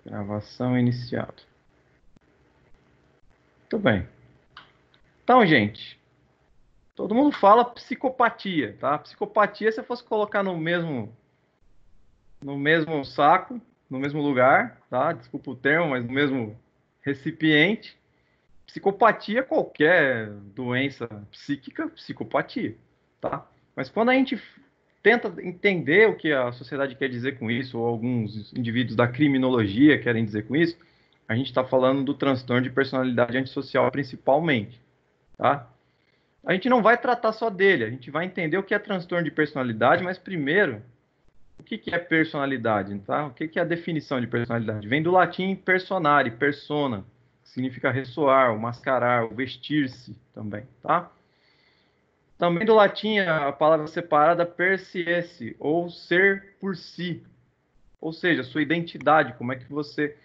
Gravação iniciada. Muito bem. Então, gente, todo mundo fala psicopatia, tá? Psicopatia, se eu fosse colocar no mesmo saco, no mesmo lugar, tá? Desculpa o termo, mas no mesmo recipiente. Psicopatia é qualquer doença psíquica, psicopatia, tá? Mas quando a gente tenta entender o que a sociedade quer dizer com isso, ou alguns indivíduos da criminologia querem dizer com isso, a gente está falando do transtorno de personalidade antissocial principalmente, tá? A gente não vai tratar só dele, a gente vai entender o que é transtorno de personalidade, mas primeiro, o que é personalidade, tá? O que é a definição de personalidade? Vem do latim personare, persona, que significa ressoar, ou mascarar, ou vestir-se também, tá? Também do latim a palavra separada per siesse, ou ser por si, ou seja, sua identidade, como é que você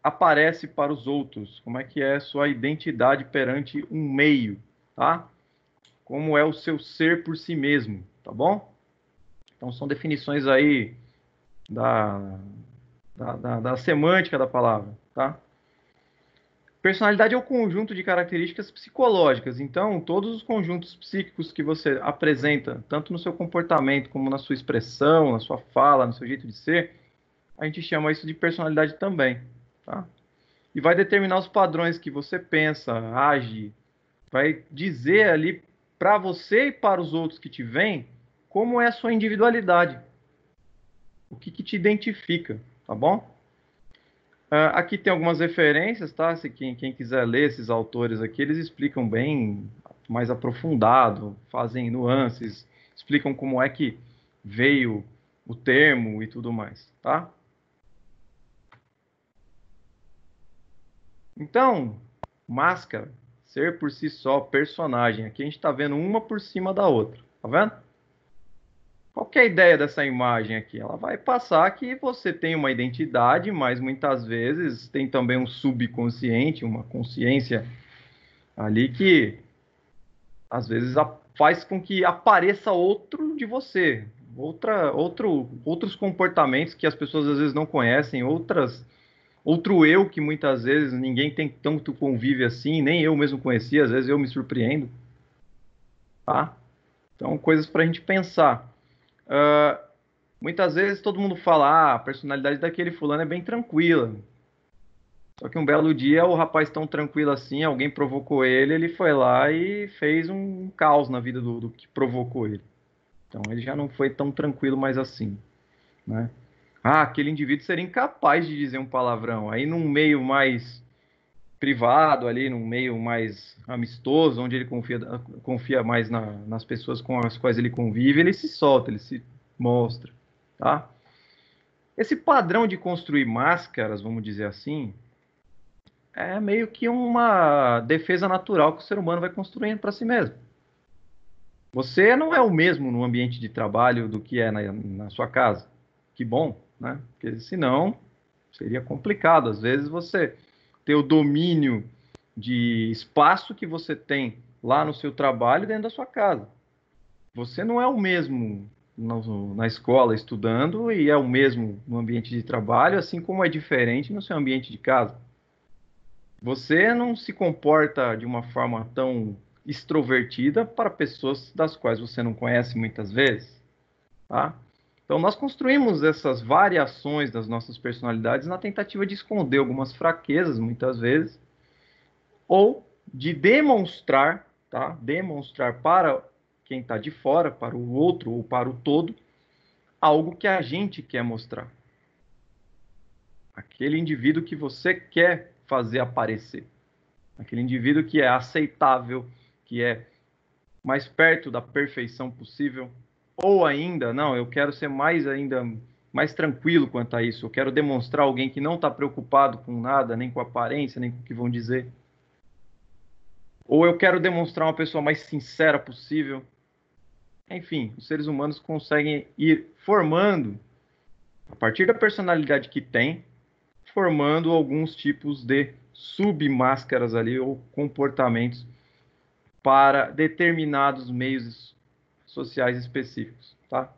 aparece para os outros, como é que é sua identidade perante um meio, tá? Como é o seu ser por si mesmo, tá bom? Então são definições aí da, da semântica da palavra, tá? Personalidade é o conjunto de características psicológicas. Então, todos os conjuntos psíquicos que você apresenta, tanto no seu comportamento como na sua expressão, na sua fala, no seu jeito de ser, a gente chama isso de personalidade também, tá? E vai determinar os padrões que você pensa, age, vai dizer ali para você e para os outros que te veem como é a sua individualidade, o que te identifica, tá bom? Aqui tem algumas referências, tá? Se quem quiser ler esses autores aqui, eles explicam bem mais aprofundado, fazem nuances, explicam como é que veio o termo e tudo mais, tá? Então, máscara, ser por si só, personagem. Aqui a gente está vendo uma por cima da outra, tá vendo? Qual que é a ideia dessa imagem aqui? Ela vai passar que você tem uma identidade, mas muitas vezes tem também um subconsciente, uma consciência ali que às vezes faz com que apareça outro de você, outros comportamentos que as pessoas às vezes não conhecem, outro eu que muitas vezes ninguém tem tanto convívio assim, nem eu mesmo conhecia, às vezes eu me surpreendo, tá? Então, coisas para a gente pensar. Muitas vezes todo mundo fala, a personalidade daquele fulano é bem tranquila. Só que um belo dia o rapaz tão tranquilo assim, alguém provocou ele, ele foi lá e fez um caos na vida do que provocou ele. Então ele já não foi tão tranquilo mais assim, né? Aquele indivíduo seria incapaz de dizer um palavrão. Aí num meio mais privado ali, num meio mais amistoso, onde ele confia mais nas pessoas com as quais ele convive, ele se solta, ele se mostra, tá? Esse padrão de construir máscaras, vamos dizer assim, é meio que uma defesa natural que o ser humano vai construindo para si mesmo. Você não é o mesmo no ambiente de trabalho do que é na sua casa. Que bom, né? Porque senão seria complicado. Às vezes você ter o domínio de espaço que você tem lá no seu trabalho dentro da sua casa. Você não é o mesmo na escola estudando e é o mesmo no ambiente de trabalho, assim como é diferente no seu ambiente de casa. Você não se comporta de uma forma tão extrovertida para pessoas das quais você não conhece muitas vezes, tá? Então nós construímos essas variações das nossas personalidades na tentativa de esconder algumas fraquezas, muitas vezes, ou de demonstrar, tá? Demonstrar para quem está de fora, para o outro ou para o todo, algo que a gente quer mostrar. Aquele indivíduo que você quer fazer aparecer. Aquele indivíduo que é aceitável, que é mais perto da perfeição possível, ou ainda, não, eu quero ser mais tranquilo quanto a isso. Eu quero demonstrar alguém que não está preocupado com nada, nem com a aparência, nem com o que vão dizer. Ou eu quero demonstrar uma pessoa mais sincera possível. Enfim, os seres humanos conseguem ir formando, a partir da personalidade que tem, formando alguns tipos de submáscaras ali ou comportamentos para determinados meios sociais específicos, tá?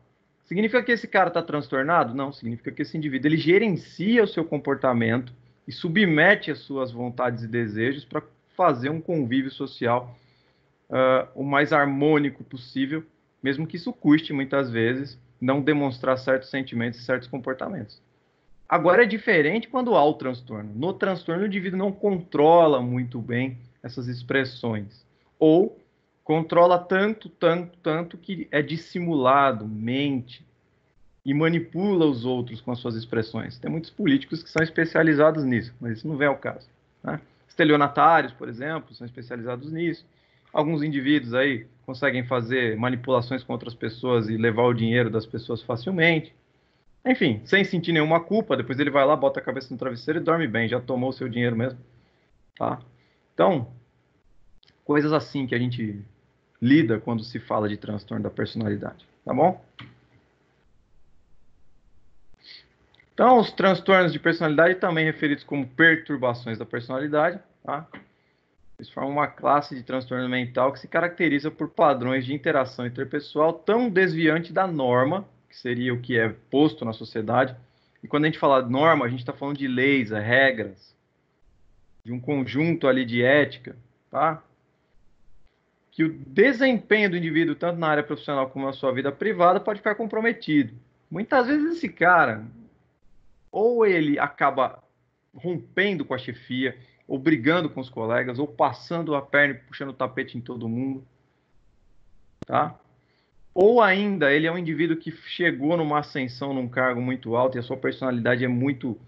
Significa que esse cara está transtornado? Não, significa que esse indivíduo ele gerencia o seu comportamento e submete as suas vontades e desejos para fazer um convívio social o mais harmônico possível, mesmo que isso custe muitas vezes não demonstrar certos sentimentos e certos comportamentos. Agora é diferente quando há o transtorno. No transtorno, o indivíduo não controla muito bem essas expressões. Ou controla tanto que é dissimulado, mente e manipula os outros com as suas expressões. Tem muitos políticos que são especializados nisso, mas isso não vem ao caso. Né? Estelionatários, por exemplo, são especializados nisso. Alguns indivíduos aí conseguem fazer manipulações com outras pessoas e levar o dinheiro das pessoas facilmente. Enfim, sem sentir nenhuma culpa, depois ele vai lá, bota a cabeça no travesseiro e dorme bem, já tomou o seu dinheiro mesmo, tá? Então, coisas assim que a gente lida quando se fala de transtorno da personalidade, tá bom? Então, os transtornos de personalidade, também referidos como perturbações da personalidade, tá? Eles formam uma classe de transtorno mental que se caracteriza por padrões de interação interpessoal tão desviante da norma, que seria o que é posto na sociedade. E quando a gente fala norma, a gente está falando de leis, regras, de um conjunto ali de ética, tá? Que o desempenho do indivíduo, tanto na área profissional como na sua vida privada, pode ficar comprometido. Muitas vezes esse cara, ou ele acaba rompendo com a chefia, ou brigando com os colegas, ou passando a perna e puxando o tapete em todo mundo, tá? Ou ainda, ele é um indivíduo que chegou numa ascensão num cargo muito alto e a sua personalidade é muito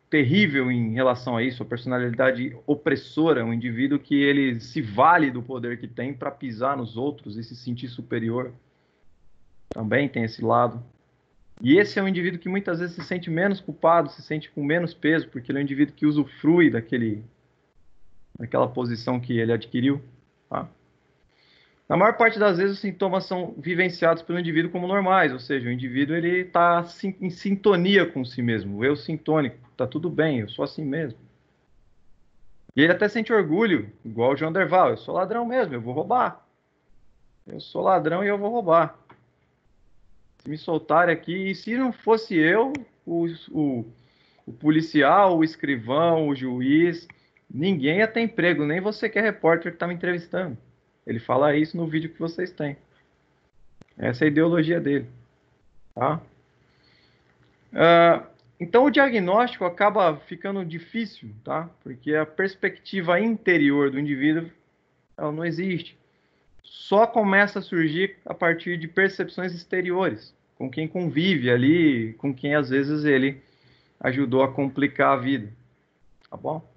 terrível em relação a isso, a personalidade opressora, um indivíduo que ele se vale do poder que tem para pisar nos outros e se sentir superior. Também tem esse lado. E esse é um indivíduo que muitas vezes se sente menos culpado, se sente com menos peso, porque ele é um indivíduo que usufrui daquela posição que ele adquiriu. Tá? Na maior parte das vezes, os sintomas são vivenciados pelo indivíduo como normais, ou seja, o indivíduo ele está em sintonia com si mesmo, o eu sintônico, está tudo bem, eu sou assim mesmo. E ele até sente orgulho, igual o João Derval, eu sou ladrão mesmo, eu vou roubar. Eu sou ladrão e eu vou roubar. Se me soltarem aqui, e se não fosse eu, o, o policial, o escrivão, o juiz, ninguém ia ter emprego, nem você que é repórter que está me entrevistando. Ele fala isso no vídeo que vocês têm. Essa é a ideologia dele. Tá? Então o diagnóstico acaba ficando difícil, tá? Porque a perspectiva interior do indivíduo ela não existe. Só começa a surgir a partir de percepções exteriores, com quem convive ali, com quem às vezes ele ajudou a complicar a vida, tá bom?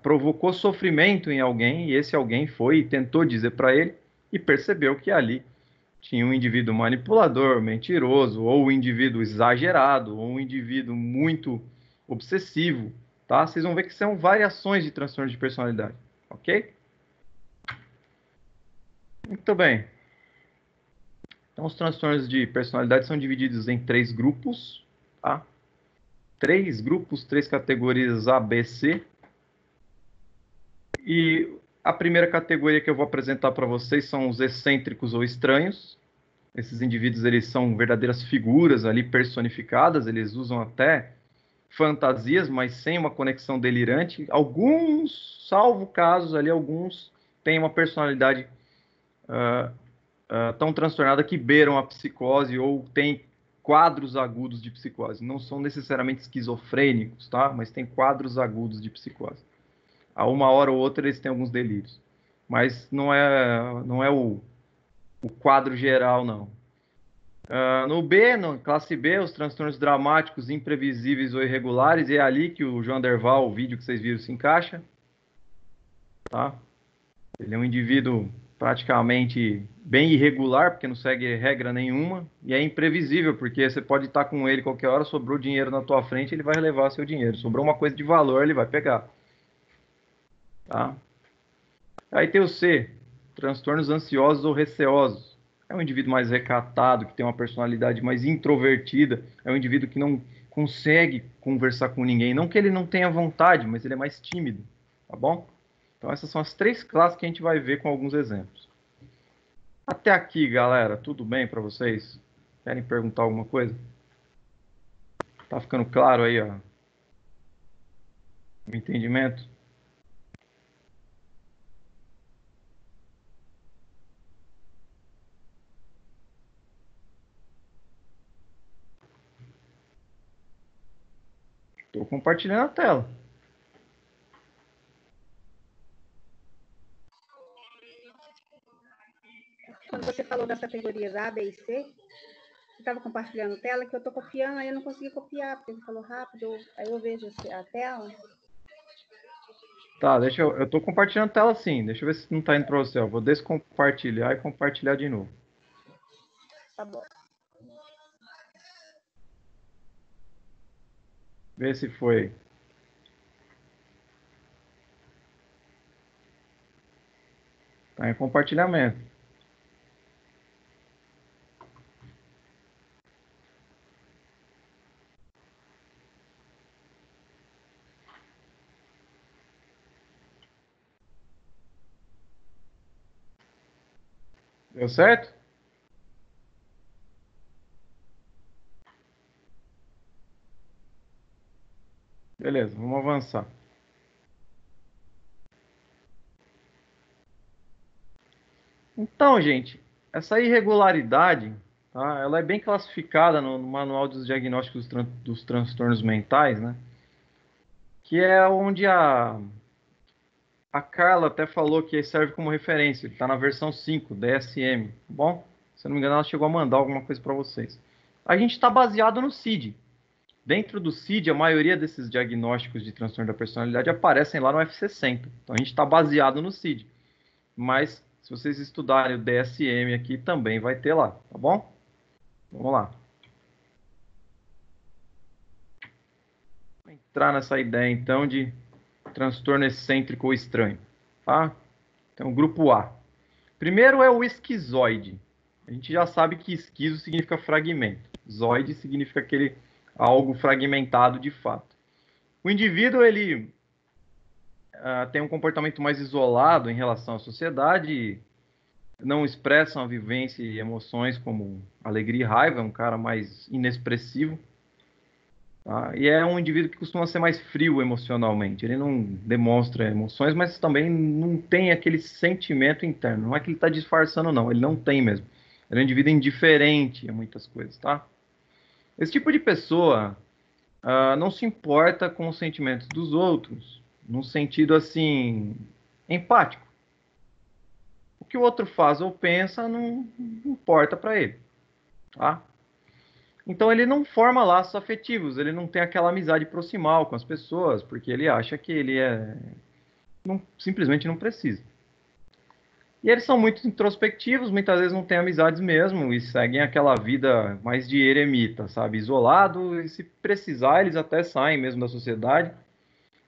Provocou sofrimento em alguém e esse alguém foi e tentou dizer para ele e percebeu que ali tinha um indivíduo manipulador, mentiroso, ou um indivíduo exagerado, ou um indivíduo muito obsessivo, tá? Vocês vão ver que são variações de transtorno de personalidade, ok? Muito bem. Então, os transtornos de personalidade são divididos em três grupos, tá? Três grupos, três categorias A, B, C. E a primeira categoria que eu vou apresentar para vocês são os excêntricos ou estranhos. Esses indivíduos, eles são verdadeiras figuras ali personificadas, eles usam até fantasias, mas sem uma conexão delirante. Alguns, salvo casos ali, alguns têm uma personalidade tão transtornada que beiram a psicose ou têm quadros agudos de psicose. Não são necessariamente esquizofrênicos, tá? Mas têm quadros agudos de psicose. A uma hora ou outra eles têm alguns delírios. Mas não é o quadro geral, não. No B, no classe B, os transtornos dramáticos, imprevisíveis ou irregulares, e é ali que o João Derval, o vídeo que vocês viram, se encaixa. Tá? Ele é um indivíduo praticamente bem irregular, porque não segue regra nenhuma, e é imprevisível, porque você pode estar com ele qualquer hora, sobrou dinheiro na tua frente, ele vai levar seu dinheiro. Sobrou uma coisa de valor, ele vai pegar. Tá? Aí tem o C, transtornos ansiosos ou receosos. É um indivíduo mais recatado, que tem uma personalidade mais introvertida, é um indivíduo que não consegue conversar com ninguém. Não que ele não tenha vontade, mas ele é mais tímido, tá bom? Então essas são as três classes que a gente vai ver com alguns exemplos. Até aqui, galera, tudo bem para vocês? Querem perguntar alguma coisa? Tá ficando claro aí, ó, o entendimento? Estou compartilhando a tela. Quando você falou das categorias A, B e C, você estava compartilhando tela, que eu estou copiando, aí eu não consegui copiar, porque você falou rápido, aí eu vejo a tela. Tá, eu tô compartilhando a tela sim. Deixa eu ver se não tá indo para você. Eu vou descompartilhar e compartilhar de novo. Tá bom. Vê se foi. Tá em compartilhamento. Deu certo? Beleza, vamos avançar. Então, gente, essa irregularidade, tá, ela é bem classificada no Manual dos Diagnósticos dos Transtornos Mentais, né? Que é onde a Carla até falou que serve como referência. Está na versão 5, DSM, tá bom? Se eu não me engano, ela chegou a mandar alguma coisa para vocês. A gente está baseado no CID. Dentro do CID, a maioria desses diagnósticos de transtorno da personalidade aparecem lá no F60. Então a gente está baseado no CID. Mas se vocês estudarem o DSM aqui, também vai ter lá, tá bom? Vamos lá. Vou entrar nessa ideia então de transtorno excêntrico ou estranho, tá? Então, grupo A. Primeiro é o esquizoide. A gente já sabe que esquizo significa fragmento. Zoide significa aquele algo fragmentado de fato. O indivíduo ele tem um comportamento mais isolado em relação à sociedade, não expressam a vivência e emoções como alegria e raiva, é um cara mais inexpressivo. Tá? E é um indivíduo que costuma ser mais frio emocionalmente. Ele não demonstra emoções, mas também não tem aquele sentimento interno. Não é que ele está disfarçando, não. Ele não tem mesmo. Ele é um indivíduo indiferente a muitas coisas, tá? Esse tipo de pessoa não se importa com os sentimentos dos outros, num sentido assim, empático. O que o outro faz ou pensa não importa para ele, tá? Então ele não forma laços afetivos, ele não tem aquela amizade proximal com as pessoas, porque ele acha que ele simplesmente não precisa. E eles são muito introspectivos, muitas vezes não têm amizades mesmo e seguem aquela vida mais de eremita, sabe? Isolado, e se precisar, eles até saem mesmo da sociedade.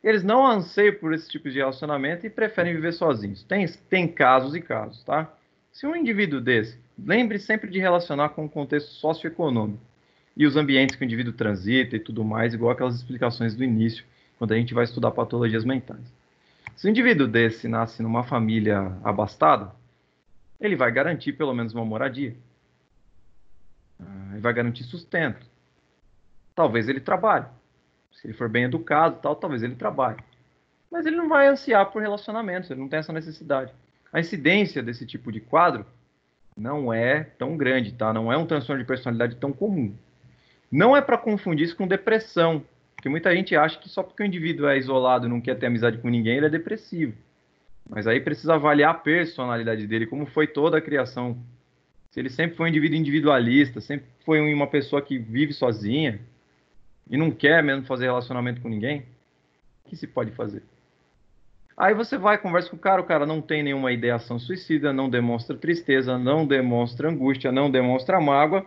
Eles não anseiam por esse tipo de relacionamento e preferem viver sozinhos. Tem casos e casos, tá? Se um indivíduo desse, lembre sempre de relacionar com o contexto socioeconômico e os ambientes que o indivíduo transita e tudo mais, igual aquelas explicações do início, quando a gente vai estudar patologias mentais. Se um indivíduo desse nasce numa família abastada, ele vai garantir pelo menos uma moradia. Ele vai garantir sustento. Talvez ele trabalhe. Se ele for bem educado, talvez ele trabalhe. Mas ele não vai ansiar por relacionamentos, ele não tem essa necessidade. A incidência desse tipo de quadro não é tão grande, tá? Não é um transtorno de personalidade tão comum. Não é para confundir isso com depressão, porque muita gente acha que só porque o indivíduo é isolado e não quer ter amizade com ninguém, ele é depressivo. Mas aí precisa avaliar a personalidade dele, como foi toda a criação. Se ele sempre foi um indivíduo individualista, sempre foi uma pessoa que vive sozinha e não quer mesmo fazer relacionamento com ninguém, o que se pode fazer? Aí você vai, conversa com o cara não tem nenhuma ideação suicida, não demonstra tristeza, não demonstra angústia, não demonstra mágoa,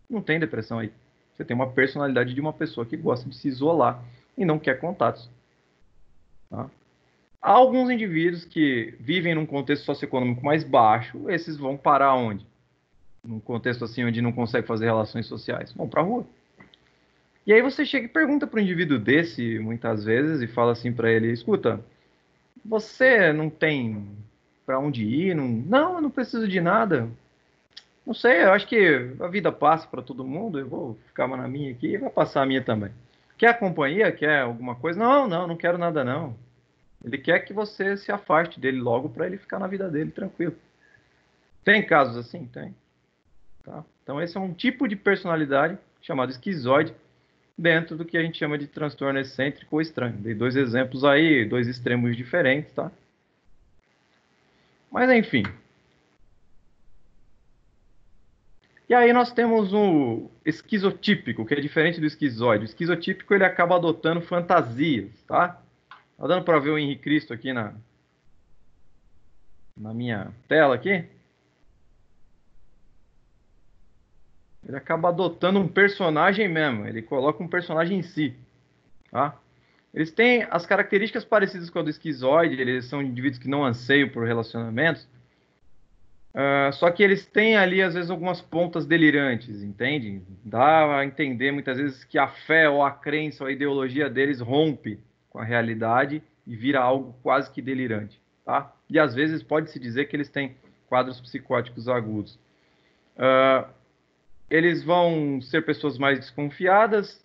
não tem depressão aí. Você tem uma personalidade de uma pessoa que gosta de se isolar e não quer contatos. Tá? Há alguns indivíduos que vivem num contexto socioeconômico mais baixo, esses vão parar onde? Num contexto assim onde não consegue fazer relações sociais. Vão para a rua. E aí você chega e pergunta para um indivíduo desse, muitas vezes, e fala assim para ele: escuta, você não tem para onde ir? Não, eu não preciso de nada. Não sei, eu acho que a vida passa para todo mundo, eu vou ficar na minha aqui e vai passar a minha também. Quer companhia? Quer alguma coisa? Não, não, não quero nada não. Ele quer que você se afaste dele logo para ele ficar na vida dele tranquilo. Tem casos assim? Tem. Tá? Então esse é um tipo de personalidade chamado esquizoide dentro do que a gente chama de transtorno excêntrico ou estranho. Dei dois exemplos aí, dois extremos diferentes, tá? Mas enfim. E aí nós temos o esquizotípico, que é diferente do esquizoide. O esquizotípico ele acaba adotando fantasias, tá? Tá dando para ver o Henrique Cristo aqui na minha tela aqui? Ele acaba adotando um personagem mesmo, ele coloca um personagem em si, tá? Eles têm as características parecidas com a do esquizoide, eles são indivíduos que não anseiam por relacionamentos, só que eles têm ali, às vezes, algumas pontas delirantes, entende? Dá a entender, muitas vezes, que a fé ou a crença ou a ideologia deles rompe com a realidade e vira algo quase que delirante, tá? E, às vezes, pode-se dizer que eles têm quadros psicóticos agudos. Eles vão ser pessoas mais desconfiadas,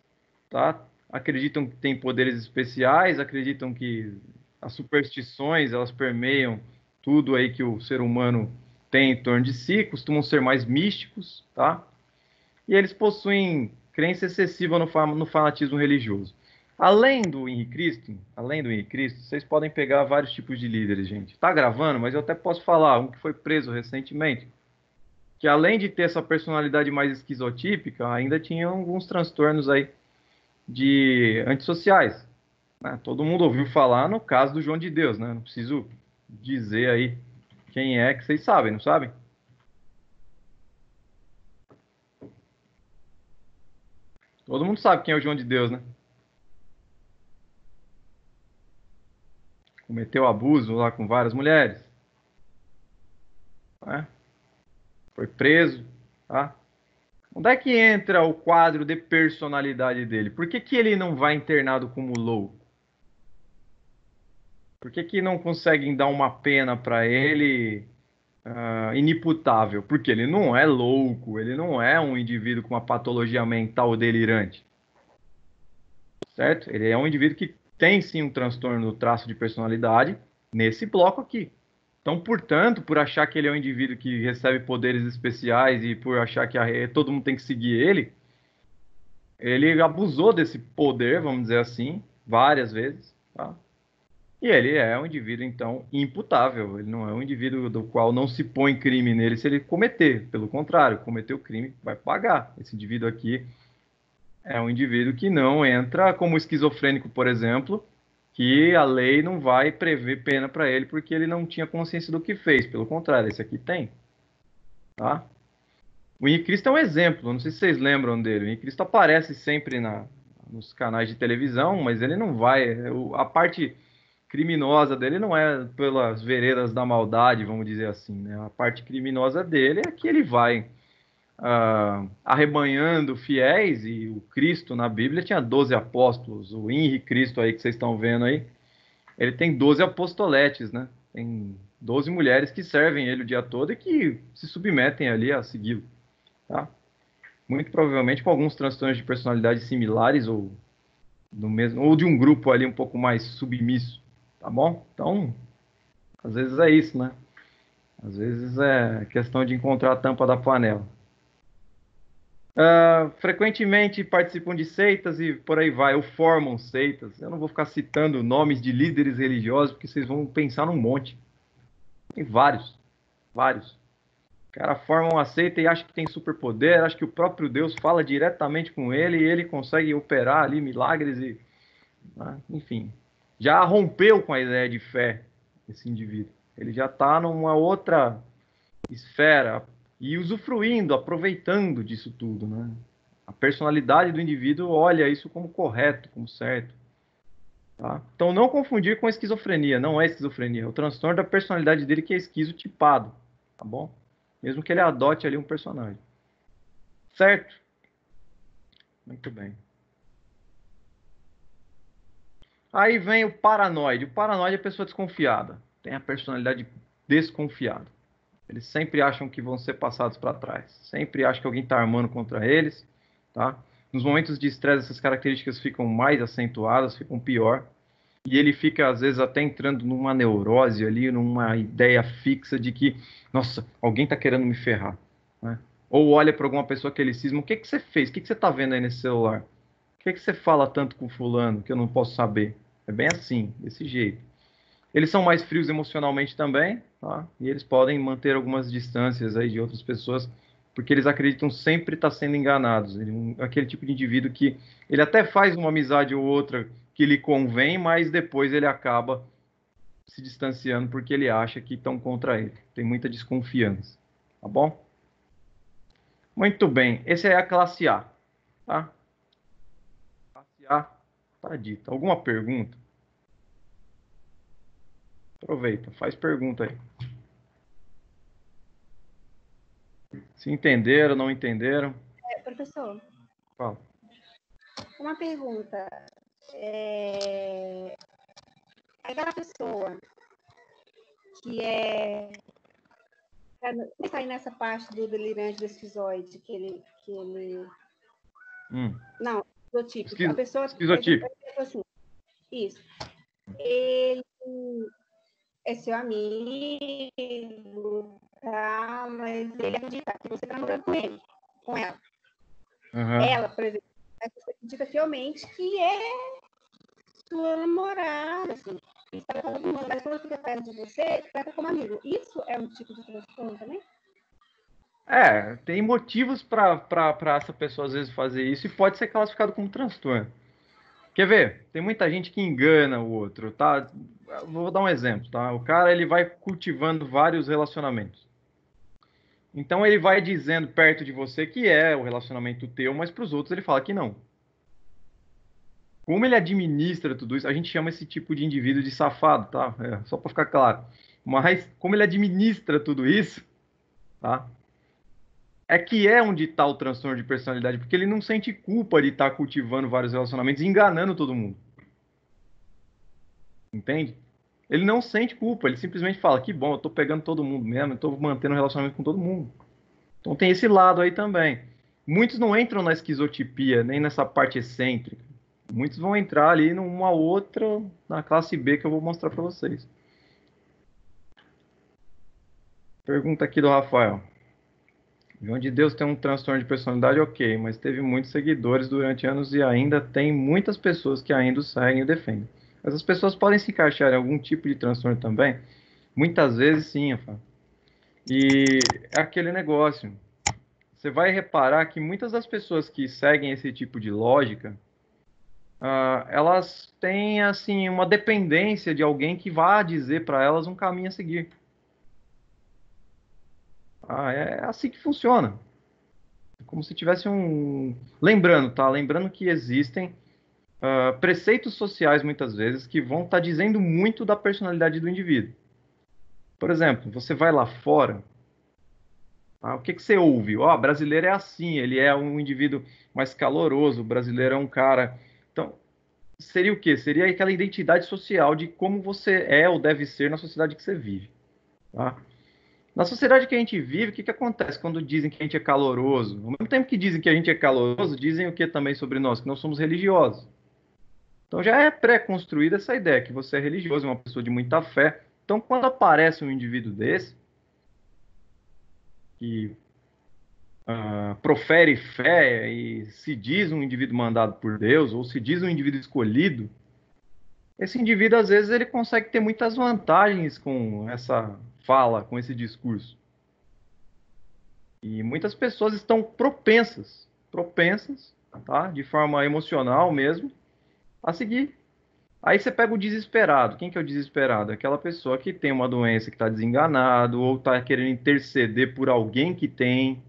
tá? Acreditam que têm poderes especiais, acreditam que as superstições, elas permeiam tudo aí que o ser humano tem em torno de si, costumam ser mais místicos, tá? E eles possuem crença excessiva no fanatismo religioso. Além do Henrique Cristo, vocês podem pegar vários tipos de líderes, gente. Tá gravando, mas eu até posso falar, um que foi preso recentemente, que além de ter essa personalidade mais esquizotípica, ainda tinha alguns transtornos aí de antissociais, né? Todo mundo ouviu falar no caso do João de Deus, né? Não preciso dizer aí quem é, que vocês sabem, não sabem? Todo mundo sabe quem é o João de Deus, né? Cometeu abuso lá com várias mulheres, né? Foi preso, tá? Onde é que entra o quadro de personalidade dele? Por que que ele não vai internado como louco? Por que que não conseguem dar uma pena para ele inimputável? Porque ele não é louco, ele não é um indivíduo com uma patologia mental delirante, certo? Ele é um indivíduo que tem sim um transtorno do traço de personalidade nesse bloco aqui. Então, portanto, por achar que ele é um indivíduo que recebe poderes especiais e por achar que todo mundo tem que seguir ele abusou desse poder, vamos dizer assim, várias vezes, tá? E ele é um indivíduo, então, imputável. Ele não é um indivíduo do qual não se põe crime nele se ele cometer. Pelo contrário, cometeu crime, vai pagar. Esse indivíduo aqui é um indivíduo que não entra como esquizofrênico, por exemplo, que a lei não vai prever pena para ele porque ele não tinha consciência do que fez. Pelo contrário, esse aqui tem, tá? O Henrique Cristo é um exemplo, não sei se vocês lembram dele. O Henrique Cristo aparece sempre nos canais de televisão, mas ele não vai. A parte criminosa dele não é pelas veredas da maldade, vamos dizer assim, né? A parte criminosa dele é que ele vai arrebanhando fiéis, e o Cristo na Bíblia tinha 12 apóstolos. O Henrique Cristo aí que vocês estão vendo aí, ele tem 12 apostoletes, né? Tem 12 mulheres que servem ele o dia todo e que se submetem ali a segui-lo, tá? Muito provavelmente com alguns transtornos de personalidade similares ou do mesmo, ou de um grupo ali um pouco mais submisso, tá bom? Então, às vezes é isso, né? Às vezes é questão de encontrar a tampa da panela. Frequentemente participam de seitas e por aí vai, ou formam seitas. Eu não vou ficar citando nomes de líderes religiosos, porque vocês vão pensar num monte. Tem vários, vários. O cara forma uma seita e acha que tem superpoder, acha que o próprio Deus fala diretamente com ele e ele consegue operar ali milagres e, né? Enfim, já rompeu com a ideia de fé esse indivíduo. Ele já está numa outra esfera e usufruindo, aproveitando disso tudo, né? A personalidade do indivíduo olha isso como correto, como certo. Tá? Então, não confundir com esquizofrenia. Não é esquizofrenia. É o transtorno da personalidade dele que é esquizotipado. Tá bom? Mesmo que ele adote ali um personagem. Certo? Muito bem. Aí vem o paranoide. O paranoide é a pessoa desconfiada. Tem a personalidade desconfiada. Eles sempre acham que vão ser passados para trás. Sempre acham que alguém está armando contra eles, tá? Nos momentos de estresse, essas características ficam mais acentuadas, ficam pior. E ele fica, às vezes, até entrando numa neurose ali, numa ideia fixa de que, nossa, alguém está querendo me ferrar, né? Ou olha para alguma pessoa que ele cisma, o que que você fez? O que que você está vendo aí nesse celular? Por que que você fala tanto com fulano que eu não posso saber? É bem assim, desse jeito. Eles são mais frios emocionalmente também, tá? E eles podem manter algumas distâncias aí de outras pessoas, porque eles acreditam sempre estar sendo enganados. Aquele tipo de indivíduo que ele até faz uma amizade ou outra que lhe convém, mas depois ele acaba se distanciando porque ele acha que estão contra ele. Tem muita desconfiança, tá bom? Muito bem, esse é a classe A, tá? Classe A tá dita. Alguma pergunta? Aproveita, faz pergunta aí. Se entenderam, não entenderam? Professor, Fala. uma pergunta. Aquela pessoa que está aí nessa parte do delirante do esquizoide, que ele... Não, esquizotípico. A pessoa, Esquizotípico. assim, isso. Ele é seu amigo, tá? Mas ele acredita que você está namorando com ele, com ela. Uhum. Ela, por exemplo, você acredita fielmente que é sua namorada, assim. Está falando muito, mas quando fica perto de você, trata como amigo. Isso é um tipo de transtorno também? Tem motivos para essa pessoa às vezes fazer isso e pode ser classificado como transtorno. Quer ver? Tem muita gente que engana o outro, tá? Vou dar um exemplo, tá? O cara ele vai cultivando vários relacionamentos. Então ele vai dizendo perto de você que é o relacionamento teu, mas para os outros ele fala que não. Como ele administra tudo isso, a gente chama esse tipo de indivíduo de safado, tá? Só para ficar claro. Mas como ele administra tudo isso, tá? É que é onde está o transtorno de personalidade, porque ele não sente culpa de estar cultivando vários relacionamentos e enganando todo mundo. Entende? Ele não sente culpa, ele simplesmente fala: que bom, eu tô pegando todo mundo mesmo, eu tô mantendo um relacionamento com todo mundo. Então tem esse lado aí também. Muitos não entram na esquizotipia, nem nessa parte excêntrica. Muitos vão entrar ali numa outra, na classe B que eu vou mostrar para vocês. Pergunta aqui do Rafael. João de Deus tem um transtorno de personalidade, ok, mas teve muitos seguidores durante anos e ainda tem muitas pessoas que ainda o seguem e o defendem. Essas pessoas podem se encaixar em algum tipo de transtorno também? Muitas vezes sim, Rafa. E é aquele negócio. Você vai reparar que muitas das pessoas que seguem esse tipo de lógica, elas têm assim uma dependência de alguém que vá dizer para elas um caminho a seguir. É assim que funciona. Como se tivesse um. Lembrando, tá? Lembrando que existem preceitos sociais, muitas vezes, que vão estar dizendo muito da personalidade do indivíduo. Por exemplo, você vai lá fora, o que que você ouve? Ó, brasileiro é assim, ele é um indivíduo mais caloroso, o brasileiro é um cara. Então, seria o quê? Seria aquela identidade social de como você é ou deve ser na sociedade que você vive. Tá? Na sociedade que a gente vive, o que que acontece quando dizem que a gente é caloroso? Ao mesmo tempo que dizem que a gente é caloroso, dizem o que também sobre nós? Que nós somos religiosos. Então já é pré-construída essa ideia que você é religioso, uma pessoa de muita fé. Então quando aparece um indivíduo desse, que profere fé e se diz um indivíduo mandado por Deus, ou se diz um indivíduo escolhido, esse indivíduo às vezes ele consegue ter muitas vantagens com essa fala, com esse discurso. E muitas pessoas estão propensas, tá? De forma emocional mesmo, a seguir. Aí você pega o desesperado. Quem que é o desesperado? Aquela pessoa que tem uma doença, que está desenganado, ou está querendo interceder por alguém que tem,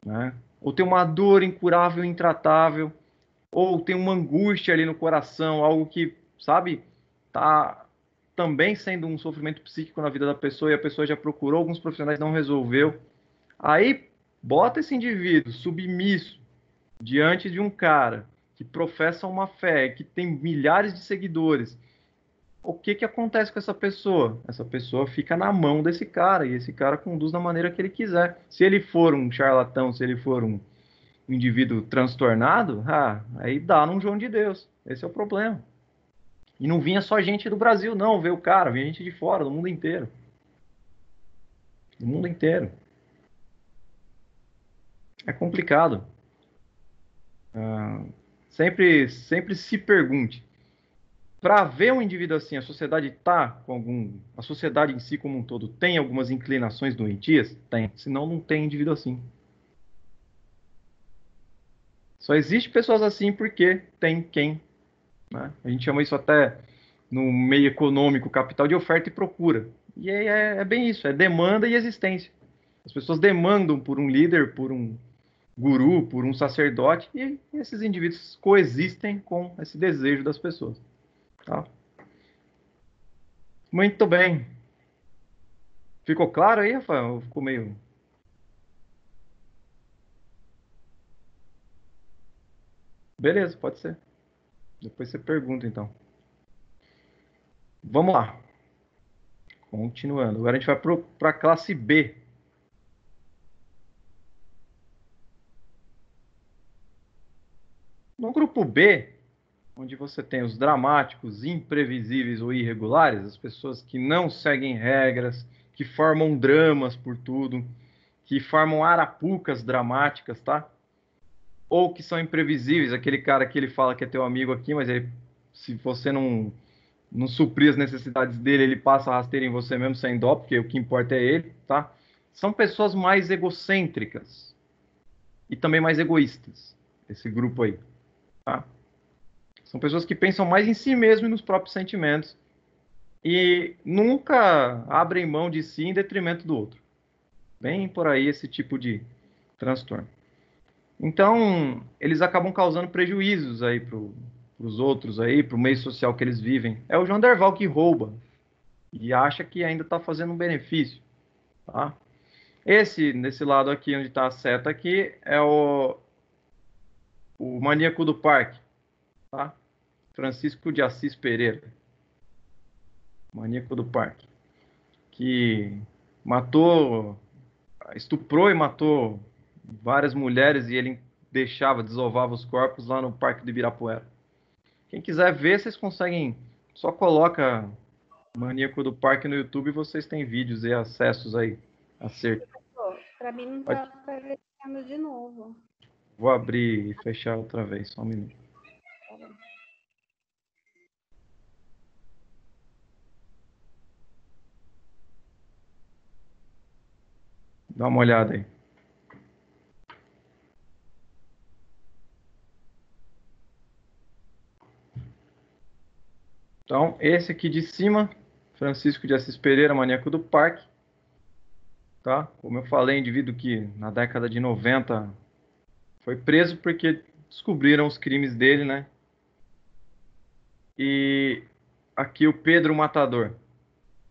né? Ou tem uma dor incurável, intratável, ou tem uma angústia ali no coração, algo que, sabe, tá também sendo um sofrimento psíquico na vida da pessoa e a pessoa já procurou alguns profissionais e não resolveu. Aí bota esse indivíduo submisso diante de um cara que professa uma fé, que tem milhares de seguidores, o que que acontece com essa pessoa? Essa pessoa fica na mão desse cara, e esse cara conduz da maneira que ele quiser. Se ele for um charlatão, se ele for um indivíduo transtornado, aí dá num João de Deus. Esse é o problema. E não vinha só gente do Brasil, não, ver o cara, vinha gente de fora, do mundo inteiro. Do mundo inteiro. É complicado. Sempre se pergunte. Para ver um indivíduo assim, a sociedade tá com a sociedade em si como um todo tem algumas inclinações doentias? Tem. Senão não tem indivíduo assim. Só existe pessoas assim porque tem quem, né? A gente chama isso até no meio econômico, capital de oferta e procura. E é bem isso, é demanda e existência. As pessoas demandam por um líder, por um guru, por um sacerdote, e esses indivíduos coexistem com esse desejo das pessoas. Tá? Muito bem. Ficou claro aí, Rafael? Ficou meio... Beleza, pode ser. Depois você pergunta, então. Vamos lá. Continuando. Agora a gente vai para a classe B. No grupo B, onde você tem os dramáticos, imprevisíveis ou irregulares, as pessoas que não seguem regras, que formam dramas por tudo, que formam arapucas dramáticas, tá? Ou que são imprevisíveis, aquele cara que ele fala que é teu amigo aqui, mas ele, se você não suprir as necessidades dele, ele passa a rasteira em você mesmo sem dó, porque o que importa é ele, tá? São pessoas mais egocêntricas e também mais egoístas, esse grupo aí, tá? São pessoas que pensam mais em si mesmo e nos próprios sentimentos e nunca abrem mão de si em detrimento do outro. Bem por aí esse tipo de transtorno. Então, eles acabam causando prejuízos aí para os outros aí, para o meio social que eles vivem. É o João Derval que rouba e acha que ainda está fazendo um benefício, tá? Nesse lado aqui, onde está a seta aqui, é o maníaco do parque, tá? Francisco de Assis Pereira, maníaco do parque, que estuprou e matou várias mulheres e ele desovava os corpos lá no Parque do Ibirapuera. Quem quiser ver, vocês conseguem, só coloca Maníaco do Parque no YouTube e vocês têm vídeos e acessos aí acerca. Para mim não está aparecendo de novo. Vou abrir e fechar outra vez, só um minuto. Dá uma olhada aí. Então, esse aqui de cima, Francisco de Assis Pereira, Maníaco do Parque. Tá? Como eu falei, indivíduo que na década de 90 foi preso porque descobriram os crimes dele, né? E aqui o Pedro Matador.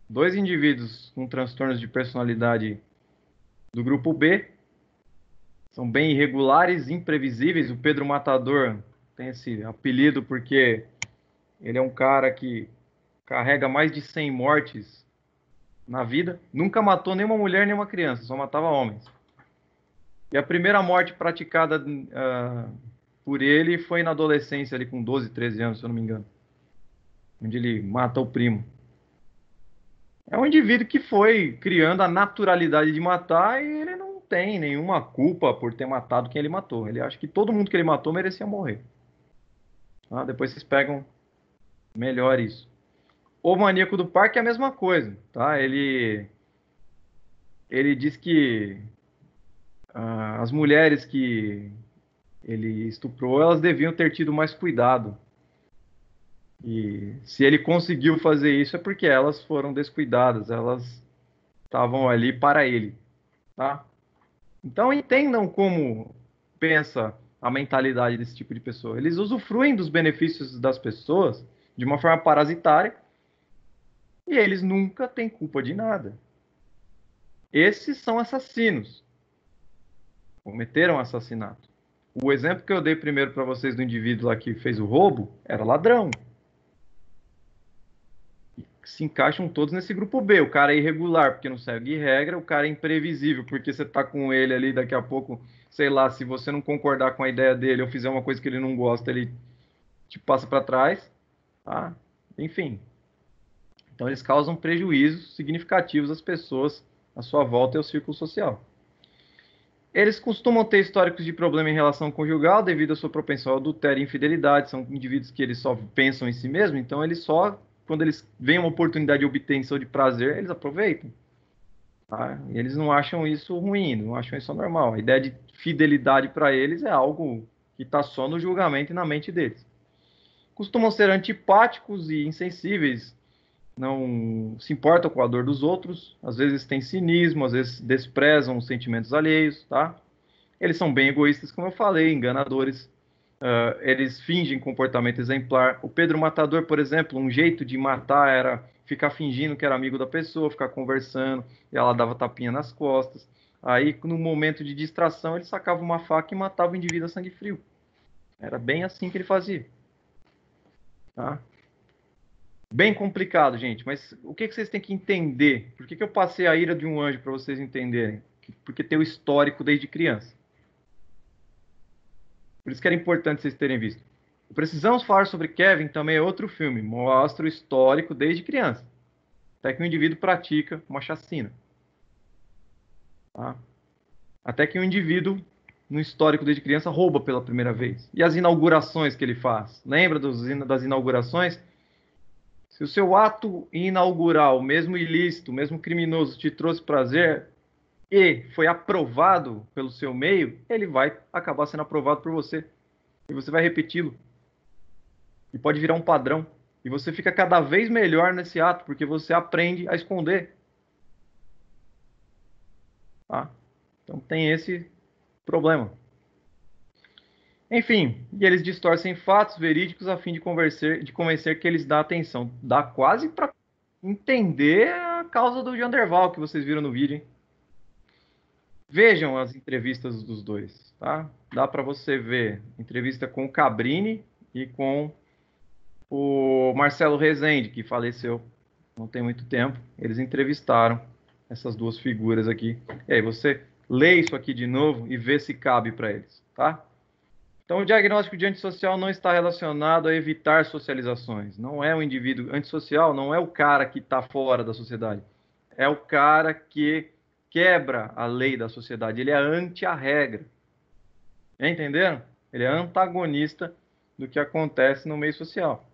Dois indivíduos com transtornos de personalidade do grupo B. São bem irregulares, imprevisíveis. O Pedro Matador tem esse apelido porque ele é um cara que carrega mais de 100 mortes na vida. Nunca matou nenhuma mulher, nenhuma criança, só matava homens. E a primeira morte praticada por ele foi na adolescência, ali com 12, 13 anos, se eu não me engano. Onde ele mata o primo. É um indivíduo que foi criando a naturalidade de matar e ele não tem nenhuma culpa por ter matado quem ele matou. Ele acha que todo mundo que ele matou merecia morrer. Tá? Depois vocês pegam melhor isso. O maníaco do parque é a mesma coisa, tá? Ele diz que as mulheres que ele estuprou, elas deviam ter tido mais cuidado. E se ele conseguiu fazer isso é porque elas foram descuidadas, elas estavam ali para ele, tá? Então entendam como pensa a mentalidade desse tipo de pessoa. Eles usufruem dos benefícios das pessoas de uma forma parasitária e eles nunca têm culpa de nada. Esses são assassinos. Cometeram assassinato. O exemplo que eu dei primeiro para vocês do indivíduo lá que fez o roubo era ladrão. se encaixam todos nesse grupo B. O cara é irregular porque não segue regra, o cara é imprevisível porque você tá com ele ali daqui a pouco, sei lá, se você não concordar com a ideia dele ou fizer uma coisa que ele não gosta, ele te passa para trás, tá? Enfim. Então eles causam prejuízos significativos às pessoas à sua volta e ao círculo social. Eles costumam ter históricos de problema em relação conjugal devido à sua propensão ao adultério e infidelidade. São indivíduos que eles só pensam em si mesmos, então eles só, quando eles veem uma oportunidade de obtenção de prazer, eles aproveitam. Tá? E eles não acham isso ruim, não acham isso normal. A ideia de fidelidade para eles é algo que está só no julgamento e na mente deles. Costumam ser antipáticos e insensíveis, não se importam com a dor dos outros, às vezes têm cinismo, às vezes desprezam os sentimentos alheios, tá? Eles são bem egoístas, como eu falei, enganadores, eles fingem comportamento exemplar. O Pedro Matador, por exemplo, um jeito de matar era ficar fingindo que era amigo da pessoa, ficar conversando, e ela dava tapinha nas costas. Aí, no momento de distração, ele sacava uma faca e matava o indivíduo a sangue frio. Era bem assim que ele fazia. Tá? Bem complicado, gente, mas o que vocês têm que entender? Por que eu passei a ira de um anjo para vocês entenderem? Porque tem o histórico desde criança. Por isso que era importante vocês terem visto. Precisamos falar sobre Kevin também é outro filme. Mostra o histórico desde criança. Até que o indivíduo pratica uma chacina. Tá? Até que o indivíduo, no histórico desde criança, rouba pela primeira vez. E as inaugurações que ele faz? Lembra das inaugurações? Se o seu ato inaugural, mesmo ilícito, mesmo criminoso, te trouxe prazer e foi aprovado pelo seu meio, ele vai acabar sendo aprovado por você. E você vai repeti-lo. E pode virar um padrão. E você fica cada vez melhor nesse ato, porque você aprende a esconder. Tá? Então tem esse problema. Enfim, e eles distorcem fatos verídicos a fim de convencer que eles dão atenção. Dá quase para entender a causa do Janderval que vocês viram no vídeo, hein? Vejam as entrevistas dos dois, tá? Dá para você ver entrevista com o Cabrini e com o Marcelo Rezende, que faleceu não tem muito tempo. Eles entrevistaram essas duas figuras aqui. E aí você lê isso aqui de novo e vê se cabe para eles, tá? Então, o diagnóstico de antissocial não está relacionado a evitar socializações. Não é o indivíduo antissocial, não é o cara que está fora da sociedade. É o cara que quebra a lei da sociedade. Ele é anti a regra. Entenderam? Ele é antagonista do que acontece no meio social.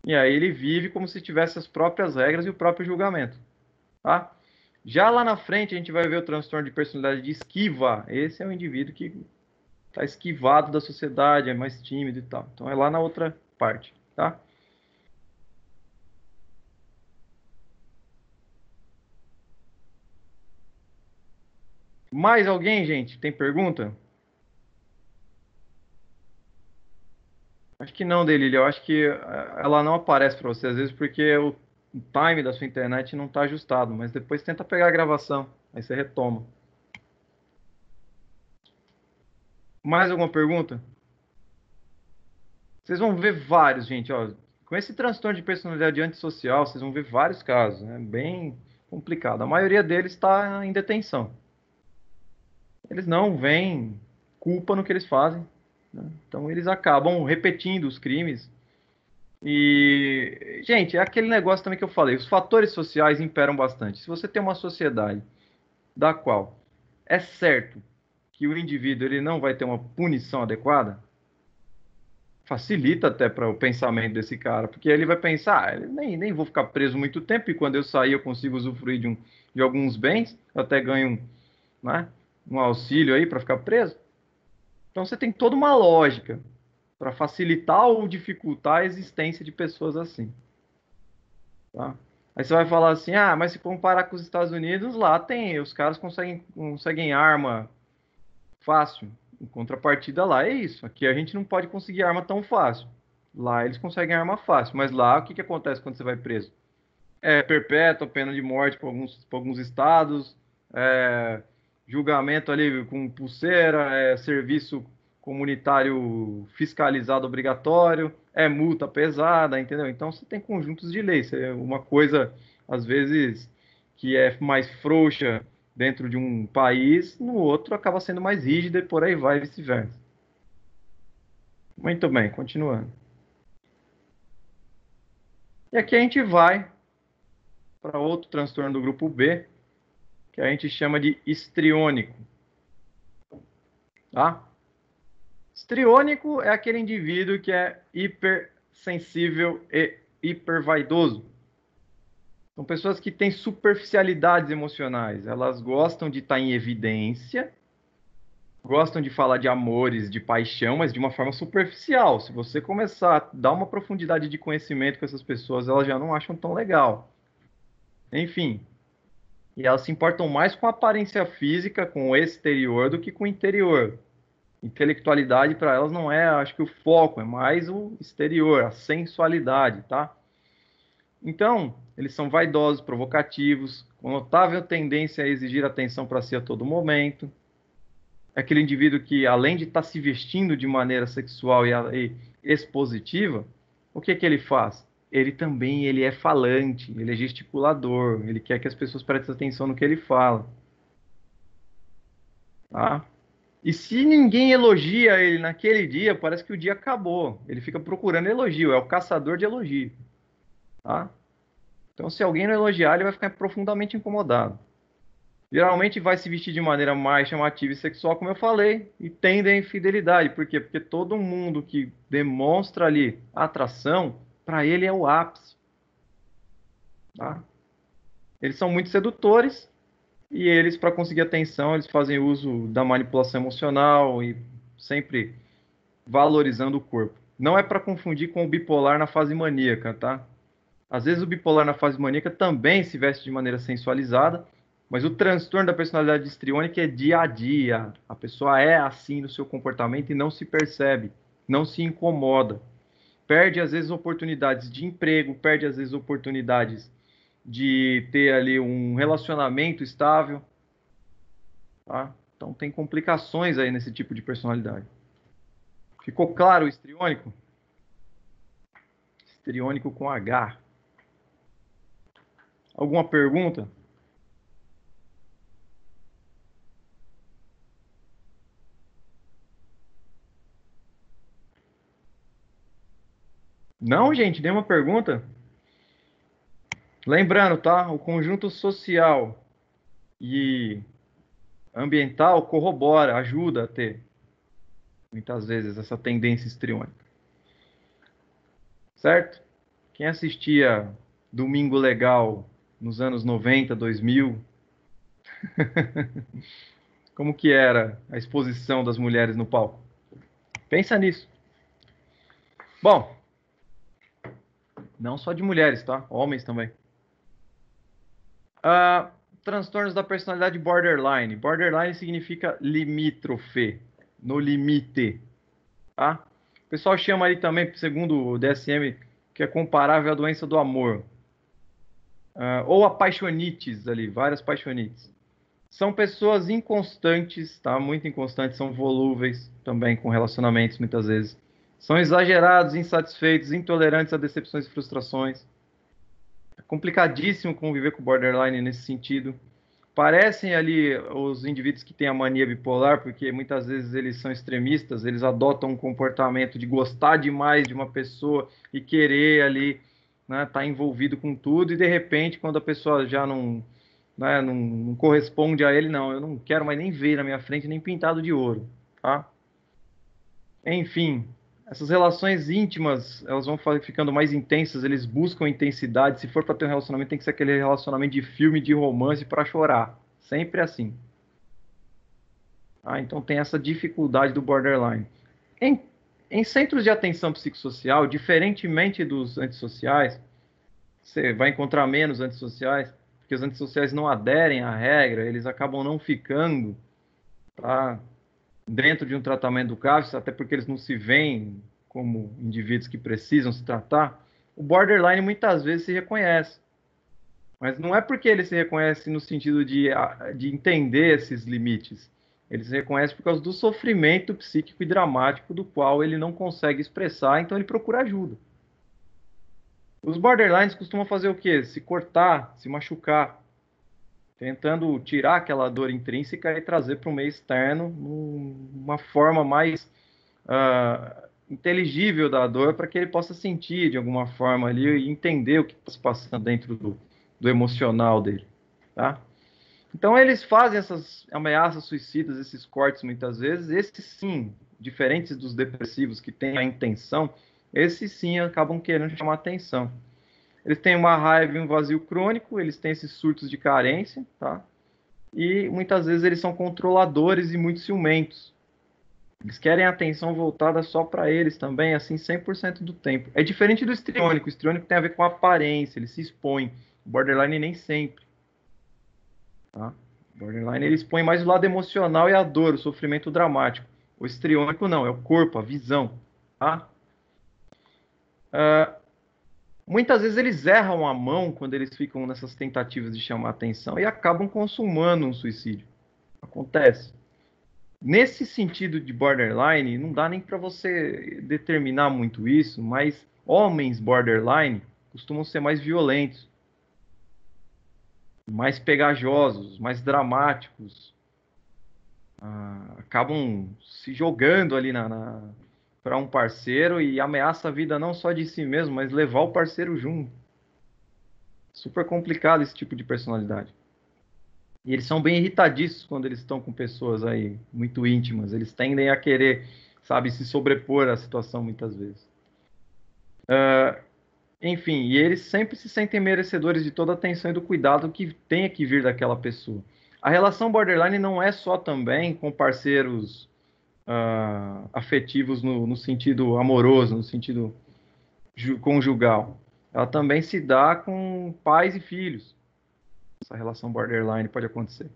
E aí ele vive como se tivesse as próprias regras e o próprio julgamento. Tá? Já lá na frente a gente vai ver o transtorno de personalidade de esquiva. Esse é o indivíduo que está esquivado da sociedade, é mais tímido e tal. Então é lá na outra parte, tá? Mais alguém, gente? Tem pergunta? Acho que não, Delília. Eu acho que ela não aparece para você às vezes porque o time da sua internet não está ajustado, mas depois tenta pegar a gravação, aí você retoma. Mais alguma pergunta? Vocês vão ver vários, gente, ó. Com esse transtorno de personalidade antissocial, vocês vão ver vários casos, né? Bem complicado. A maioria deles está em detenção. Eles não veem culpa no que eles fazem, né? Então eles acabam repetindo os crimes. E, gente, é aquele negócio também que eu falei, os fatores sociais imperam bastante. Se você tem uma sociedade da qual é certo que o indivíduo ele não vai ter uma punição adequada, facilita até para o pensamento desse cara, porque ele vai pensar, ah, nem vou ficar preso muito tempo, e quando eu sair eu consigo usufruir de alguns bens, eu até ganho, né, um auxílio aí para ficar preso. Então você tem toda uma lógica para facilitar ou dificultar a existência de pessoas assim. Tá? Aí você vai falar assim, ah, mas se comparar com os Estados Unidos, lá tem, os caras conseguem arma fácil. Em contrapartida, lá é isso. Aqui a gente não pode conseguir arma tão fácil. Lá eles conseguem arma fácil. Mas lá, o que acontece quando você vai preso? É perpétua, pena de morte para alguns estados, julgamento ali com pulseira, serviço comunitário fiscalizado obrigatório, é multa pesada, entendeu? Então você tem conjuntos de leis. Uma coisa, às vezes, que é mais frouxa dentro de um país, no outro acaba sendo mais rígida e por aí vai, vice-versa. Muito bem, continuando. E aqui a gente vai para outro transtorno do grupo B, que a gente chama de histriônico. Tá? Histriônico é aquele indivíduo que é hipersensível e hipervaidoso. São pessoas que têm superficialidades emocionais. Elas gostam de estar em evidência, gostam de falar de amores, de paixão, mas de uma forma superficial. Se você começar a dar uma profundidade de conhecimento com essas pessoas, elas já não acham tão legal. Enfim, e elas se importam mais com a aparência física, com o exterior, do que com o interior. Intelectualidade para elas não é, acho que o foco, é mais o exterior, a sensualidade, tá? Então, eles são vaidosos, provocativos, com notável tendência a exigir atenção para si a todo momento. É aquele indivíduo que, além de estar se vestindo de maneira sexual e expositiva, o que que ele faz? Ele é falante, ele é gesticulador, ele quer que as pessoas prestem atenção no que ele fala, tá? E se ninguém elogia ele naquele dia, parece que o dia acabou. Ele fica procurando elogio, é o caçador de elogio, tá? Então, se alguém não elogiar, ele vai ficar profundamente incomodado. Geralmente vai se vestir de maneira mais chamativa e sexual, como eu falei, e tende à infidelidade. Por quê? Porque todo mundo que demonstra ali atração, para ele é o ápice, tá? Eles são muito sedutores e eles, para conseguir atenção, eles fazem uso da manipulação emocional e sempre valorizando o corpo. Não é para confundir com o bipolar na fase maníaca, tá? Às vezes o bipolar na fase maníaca também se veste de maneira sensualizada, mas o transtorno da personalidade histriônica é dia a dia. A pessoa é assim no seu comportamento e não se percebe, não se incomoda. Perde às vezes oportunidades de emprego, perde às vezes oportunidades de ter ali um relacionamento estável, tá? Então tem complicações aí nesse tipo de personalidade. Ficou claro o histriônico? Histriônico com H. Alguma pergunta? Não, gente, nenhuma pergunta? Lembrando, tá? O conjunto social e ambiental corrobora, ajuda a ter, muitas vezes, essa tendência histriônica. Certo? Quem assistia Domingo Legal nos anos 90, 2000, como que era a exposição das mulheres no palco? Pensa nisso. Bom, não só de mulheres, tá? Homens também. Transtornos da personalidade borderline. Borderline significa limítrofe, no limite, tá? O pessoal chama aí também, segundo o DSM, que é comparável à doença do amor. Ou a paixonites ali, várias paixonites. São pessoas inconstantes, tá? Muito inconstantes, são volúveis também com relacionamentos muitas vezes. São exagerados, insatisfeitos, intolerantes a decepções e frustrações. É complicadíssimo conviver com borderline nesse sentido. Parecem ali os indivíduos que têm a mania bipolar, porque muitas vezes eles são extremistas, eles adotam um comportamento de gostar demais de uma pessoa e querer ali, né, tá envolvido com tudo, e de repente, quando a pessoa já não, né, não corresponde a ele, não, eu não quero mais nem ver na minha frente, nem pintado de ouro, tá? Enfim, essas relações íntimas, elas vão ficando mais intensas, eles buscam intensidade. Se for para ter um relacionamento, tem que ser aquele relacionamento de filme, de romance para chorar. Sempre assim. Então tem essa dificuldade do borderline. Em, em centros de atenção psicossocial, diferentemente dos antissociais, você vai encontrar menos antissociais, porque os antissociais não aderem à regra, eles acabam não ficando, tá, dentro de um tratamento do CAPS, até porque eles não se veem como indivíduos que precisam se tratar. O borderline muitas vezes se reconhece, mas não é porque ele se reconhece no sentido de entender esses limites. Eles reconhecem por causa do sofrimento psíquico e dramático do qual ele não consegue expressar, então ele procura ajuda. Os borderlines costumam fazer o quê? Se cortar, se machucar, tentando tirar aquela dor intrínseca e trazer para o meio externo uma forma mais inteligível da dor para que ele possa sentir de alguma forma ali e entender o que está se passando dentro do emocional dele, tá? Então eles fazem essas ameaças suicidas, esses cortes muitas vezes, esses sim, diferentes dos depressivos que têm a intenção, esses sim acabam querendo chamar atenção. Eles têm uma raiva e um vazio crônico, eles têm esses surtos de carência, tá? E muitas vezes eles são controladores e muito ciumentos. Eles querem a atenção voltada só para eles também, assim, 100% do tempo. É diferente do histriônico. O histriônico tem a ver com a aparência, ele se expõe. O borderline nem sempre. Tá? O borderline ele expõe mais o lado emocional e a dor, o sofrimento dramático. O histriônico não, é o corpo, a visão. Tá? Muitas vezes eles erram a mão quando eles ficam nessas tentativas de chamar atenção e acabam consumando um suicídio. Acontece. Nesse sentido de borderline, não dá nem para você determinar muito isso, mas homens borderline costumam ser mais violentos, mais pegajosos, mais dramáticos, acabam se jogando ali para um parceiro e ameaça a vida não só de si mesmo, mas levar o parceiro junto. Super complicado esse tipo de personalidade. E eles são bem irritadiços quando eles estão com pessoas aí muito íntimas. Eles tendem a querer, sabe, se sobrepor à situação muitas vezes. Enfim, e eles sempre se sentem merecedores de toda a atenção e do cuidado que tenha que vir daquela pessoa. A relação borderline não é só também com parceiros afetivos no sentido amoroso, no sentido conjugal. Ela também se dá com pais e filhos. Essa relação borderline pode acontecer.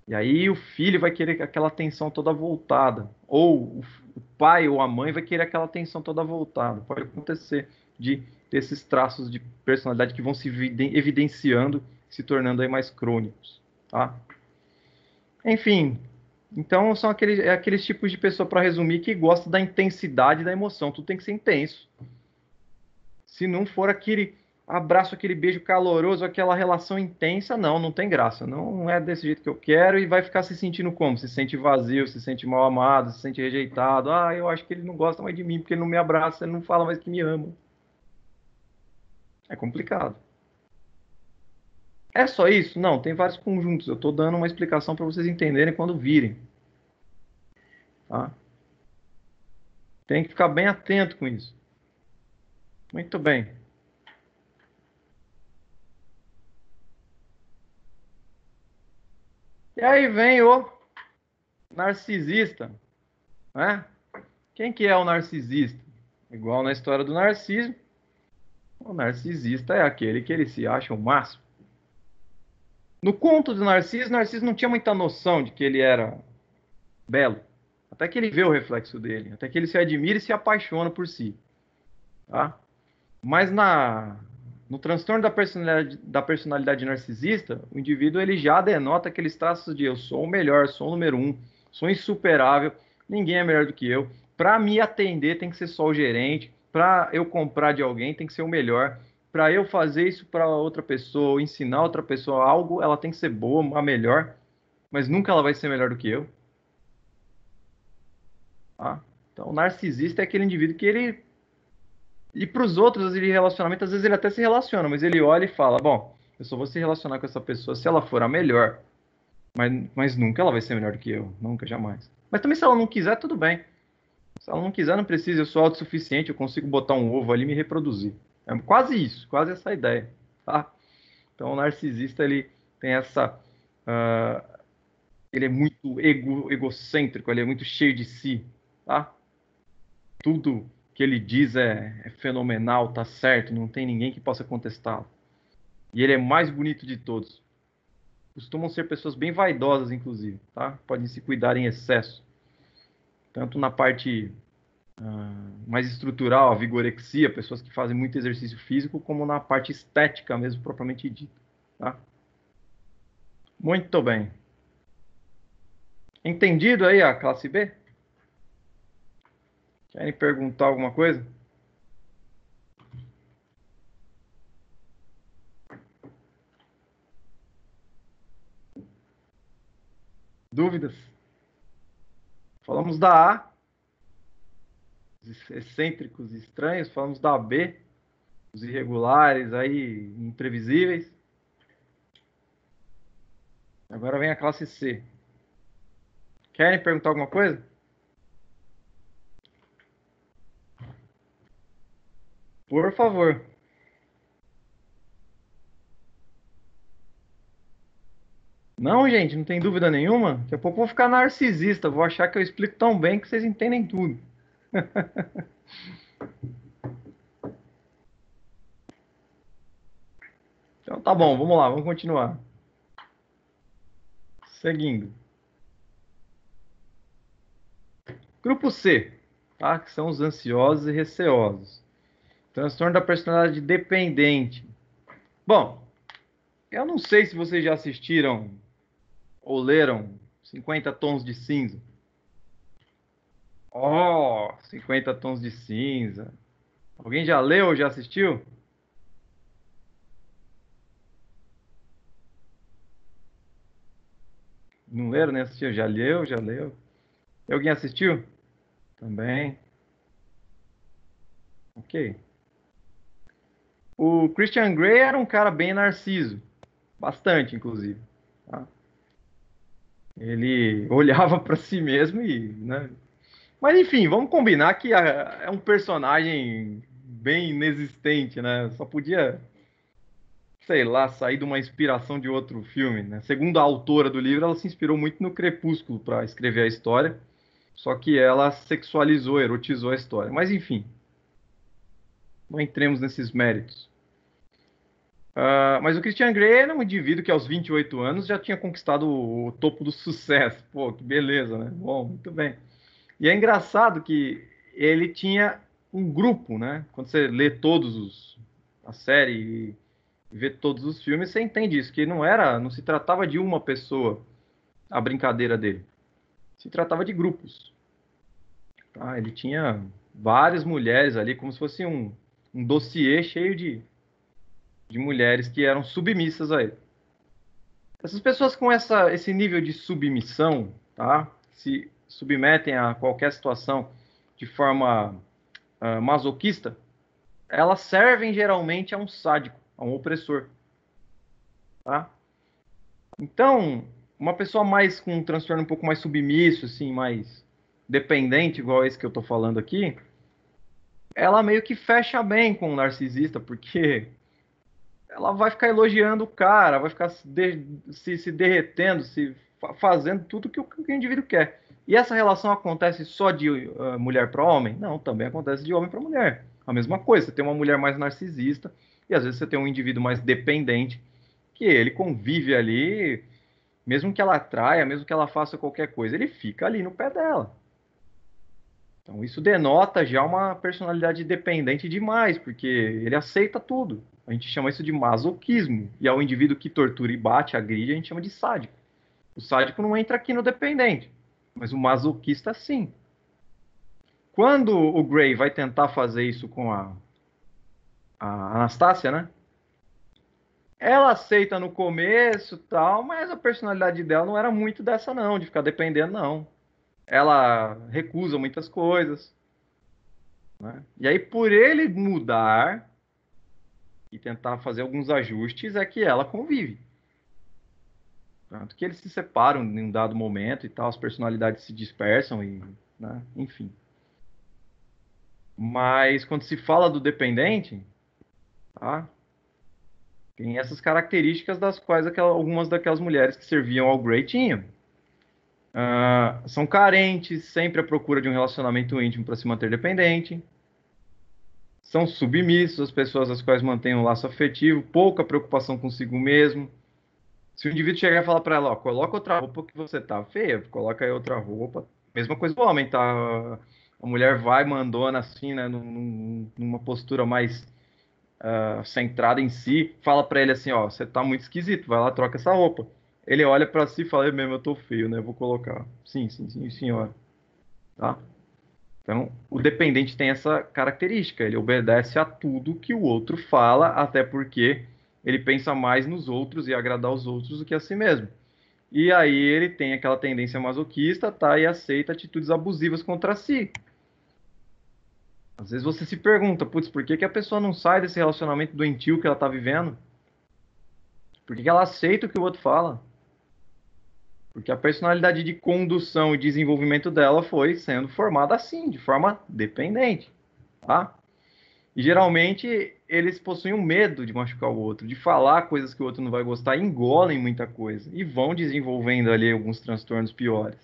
E aí o filho vai querer aquela atenção toda voltada. Ou o pai ou a mãe vai querer aquela atenção toda voltada. Pode acontecer de ter esses traços de personalidade que vão se evidenciando, se tornando aí mais crônicos. Tá? Enfim, então são aqueles tipos de pessoa, para resumir, que gosta da intensidade da emoção. Tudo tem que ser intenso. Se não for aquele abraço, aquele beijo caloroso, aquela relação intensa, não tem graça. Não é desse jeito que eu quero e vai ficar se sentindo como? Se sente vazio, se sente mal amado, se sente rejeitado. Ah, eu acho que ele não gosta mais de mim porque ele não me abraça, ele não fala mais que me ama. É complicado. É só isso? Não, tem vários conjuntos. Eu estou dando uma explicação para vocês entenderem quando virem. Tá? Tem que ficar bem atento com isso. Muito bem. E aí vem o narcisista, né? Quem que é o narcisista? Igual na história do Narciso, o narcisista é aquele que ele se acha o máximo. No conto do Narciso, Narciso não tinha muita noção de que ele era belo, até que ele vê o reflexo dele, até que ele se admira e se apaixona por si, tá? Mas no transtorno da personalidade narcisista, o indivíduo ele já denota aqueles traços de eu sou o melhor, sou o número um, sou insuperável, ninguém é melhor do que eu. Para me atender tem que ser só o gerente, para eu comprar de alguém tem que ser o melhor, para eu fazer isso para outra pessoa, ensinar outra pessoa algo, ela tem que ser boa, a melhor, mas nunca ela vai ser melhor do que eu. Tá? Então, o narcisista é aquele indivíduo que ele e para os outros de relacionamento, às vezes ele até se relaciona, mas ele olha e fala: bom, eu só vou se relacionar com essa pessoa se ela for a melhor, mas nunca ela vai ser melhor do que eu, nunca, jamais. Mas também se ela não quiser, tudo bem. Se ela não quiser, não precisa, eu sou autossuficiente, eu consigo botar um ovo ali e me reproduzir. É quase isso, quase essa ideia, tá? Então o narcisista, ele tem essa... ele é muito egocêntrico, ele é muito cheio de si, tá? Tudo que ele diz é fenomenal, tá certo, não tem ninguém que possa contestá-lo. E ele é mais bonito de todos. Costumam ser pessoas bem vaidosas, inclusive, tá? Podem se cuidar em excesso. Tanto na parte mais estrutural, a vigorexia, pessoas que fazem muito exercício físico, como na parte estética mesmo, propriamente dita, tá? Muito bem. Entendido aí a classe B? Querem perguntar alguma coisa? Dúvidas? Falamos da A, os excêntricos e estranhos. Falamos da B, os irregulares, aí, imprevisíveis. Agora vem a classe C. Querem perguntar alguma coisa? Por favor. Não, gente, não tem dúvida nenhuma. Daqui a pouco eu vou ficar narcisista. Vou achar que eu explico tão bem que vocês entendem tudo. Então tá bom, vamos lá, vamos continuar. Seguindo. Grupo C, tá? Que são os ansiosos e receosos. Transtorno da personalidade dependente. Bom, eu não sei se vocês já assistiram ou leram 50 Tons de Cinza. Oh, 50 Tons de Cinza. Alguém já leu ou já assistiu? Não leram nem assistiu? Já leu, já leu. E alguém assistiu? Também. Ok. O Christian Grey era um cara bem narciso. Bastante, inclusive. Tá? Ele olhava para si mesmo e, né? Mas enfim, vamos combinar que é um personagem bem inexistente, né? Só podia, sei lá, sair de uma inspiração de outro filme, né? Segundo a autora do livro, ela se inspirou muito no Crepúsculo para escrever a história, só que ela sexualizou, erotizou a história. Mas enfim, não entremos nesses méritos. Mas o Christian Grey era um indivíduo que aos 28 anos já tinha conquistado o topo do sucesso. Pô, que beleza, né? Bom, muito bem. E é engraçado que ele tinha um grupo, né? Quando você lê a série e vê todos os filmes, você entende isso, que não se tratava de uma pessoa a brincadeira dele. Se tratava de grupos. Tá? Ele tinha várias mulheres ali, como se fosse um dossiê cheio de mulheres que eram submissas a ele. Essas pessoas com esse nível de submissão, tá? Se submetem a qualquer situação de forma masoquista, elas servem geralmente a um sádico, a um opressor, tá? Então, uma pessoa mais com um transtorno um pouco mais submisso, assim, mais dependente, igual esse que eu tô falando aqui, ela meio que fecha bem com o narcisista, porque ela vai ficar elogiando o cara, vai ficar se derretendo, fazendo tudo que o indivíduo quer. E essa relação acontece só de mulher para homem? Não, também acontece de homem para mulher. A mesma coisa, você tem uma mulher mais narcisista e às vezes você tem um indivíduo mais dependente, que ele convive ali, mesmo que ela atraia, mesmo que ela faça qualquer coisa, ele fica ali no pé dela. Então isso denota já uma personalidade dependente demais, porque ele aceita tudo. A gente chama isso de masoquismo. E ao indivíduo que tortura e bate, agride, a gente chama de sádico. O sádico não entra aqui no dependente, mas o masoquista sim. Quando o Gray vai tentar fazer isso com a Anastácia, né? Ela aceita no começo, tal, mas a personalidade dela não era muito dessa não, de ficar dependendo não. Ela recusa muitas coisas, né? E aí por ele mudar e tentar fazer alguns ajustes é que ela convive. Tanto que eles se separam em um dado momento e tal, as personalidades se dispersam e, né, enfim. Mas quando se fala do dependente, tá? Tem essas características das quais algumas daquelas mulheres que serviam ao Grey tinham. São carentes, sempre à procura de um relacionamento íntimo para se manter dependente. São submissos, as pessoas às quais mantêm um laço afetivo, pouca preocupação consigo mesmo. Se o indivíduo chegar e falar para ela, ó, coloca outra roupa que você tá feia, coloca aí outra roupa. Mesma coisa do homem, tá? A mulher vai mandona assim, né, numa postura mais centrada em si, fala para ele assim, ó, você tá muito esquisito, vai lá, troca essa roupa. Ele olha para si e fala, "É mesmo, eu tô feio, né? Eu vou colocar. Sim, sim, sim, senhora. Tá? Então, o dependente tem essa característica, ele obedece a tudo que o outro fala, até porque ele pensa mais nos outros e agradar os outros do que a si mesmo. E aí ele tem aquela tendência masoquista, tá? E aceita atitudes abusivas contra si. Às vezes você se pergunta, putz, por que que a pessoa não sai desse relacionamento doentio que ela tá vivendo? Por que que ela aceita o que o outro fala? Porque a personalidade de condução e desenvolvimento dela foi sendo formada assim, de forma dependente, tá? E geralmente eles possuem um medo de machucar o outro, de falar coisas que o outro não vai gostar, engolem muita coisa e vão desenvolvendo ali alguns transtornos piores,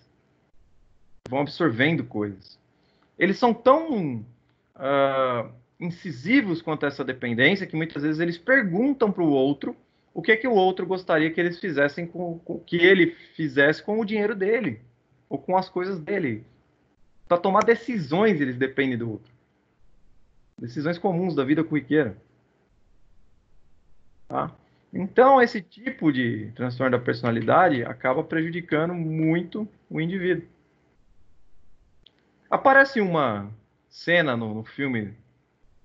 vão absorvendo coisas. Eles são tão incisivos quanto a essa dependência que muitas vezes eles perguntam para o outro o que é que o outro gostaria que eles fizessem com que ele fizesse com o dinheiro dele ou com as coisas dele. Para tomar decisões eles dependem do outro, decisões comuns da vida corriqueira. Tá? Então, esse tipo de transtorno da personalidade acaba prejudicando muito o indivíduo. Aparece uma cena no filme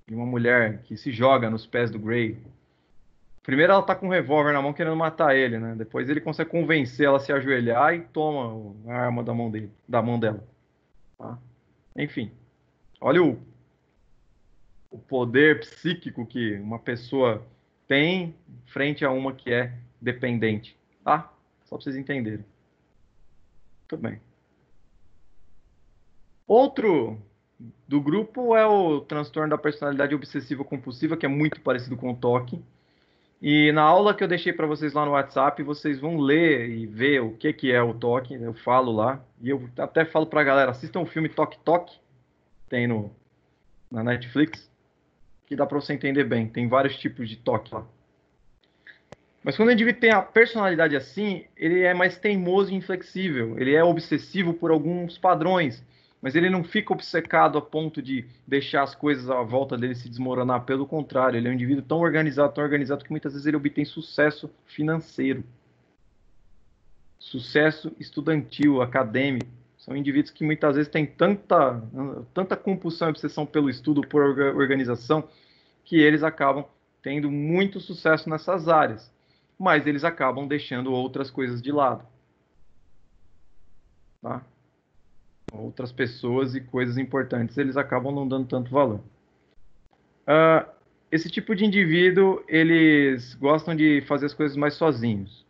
de uma mulher que se joga nos pés do Grey. Primeiro ela tá com um revólver na mão querendo matar ele, né? Depois ele consegue convencer ela a se ajoelhar e toma a arma da mão dele, da mão dela. Tá? Enfim, olha o poder psíquico que uma pessoa tem frente a uma que é dependente, tá? Só pra vocês entenderem. Muito bem. Outro do grupo é o transtorno da personalidade obsessiva compulsiva, que é muito parecido com o TOC. E na aula que eu deixei para vocês lá no WhatsApp, vocês vão ler e ver o que que é o TOC. Eu falo lá. E eu até falo para a galera, assistam o filme Toque Toque, tem na Netflix, que dá para você entender bem. Tem vários tipos de toque lá. Mas quando o indivíduo tem a personalidade assim, ele é mais teimoso e inflexível. Ele é obsessivo por alguns padrões, mas ele não fica obcecado a ponto de deixar as coisas à volta dele se desmoronar. Pelo contrário, ele é um indivíduo tão organizado que muitas vezes ele obtém sucesso financeiro, sucesso estudantil, acadêmico. São indivíduos que muitas vezes têm tanta compulsão e obsessão pelo estudo, por organização, que eles acabam tendo muito sucesso nessas áreas, mas eles acabam deixando outras coisas de lado, tá? Outras pessoas e coisas importantes eles acabam não dando tanto valor. Esse tipo de indivíduo, eles gostam de fazer as coisas mais sozinhos,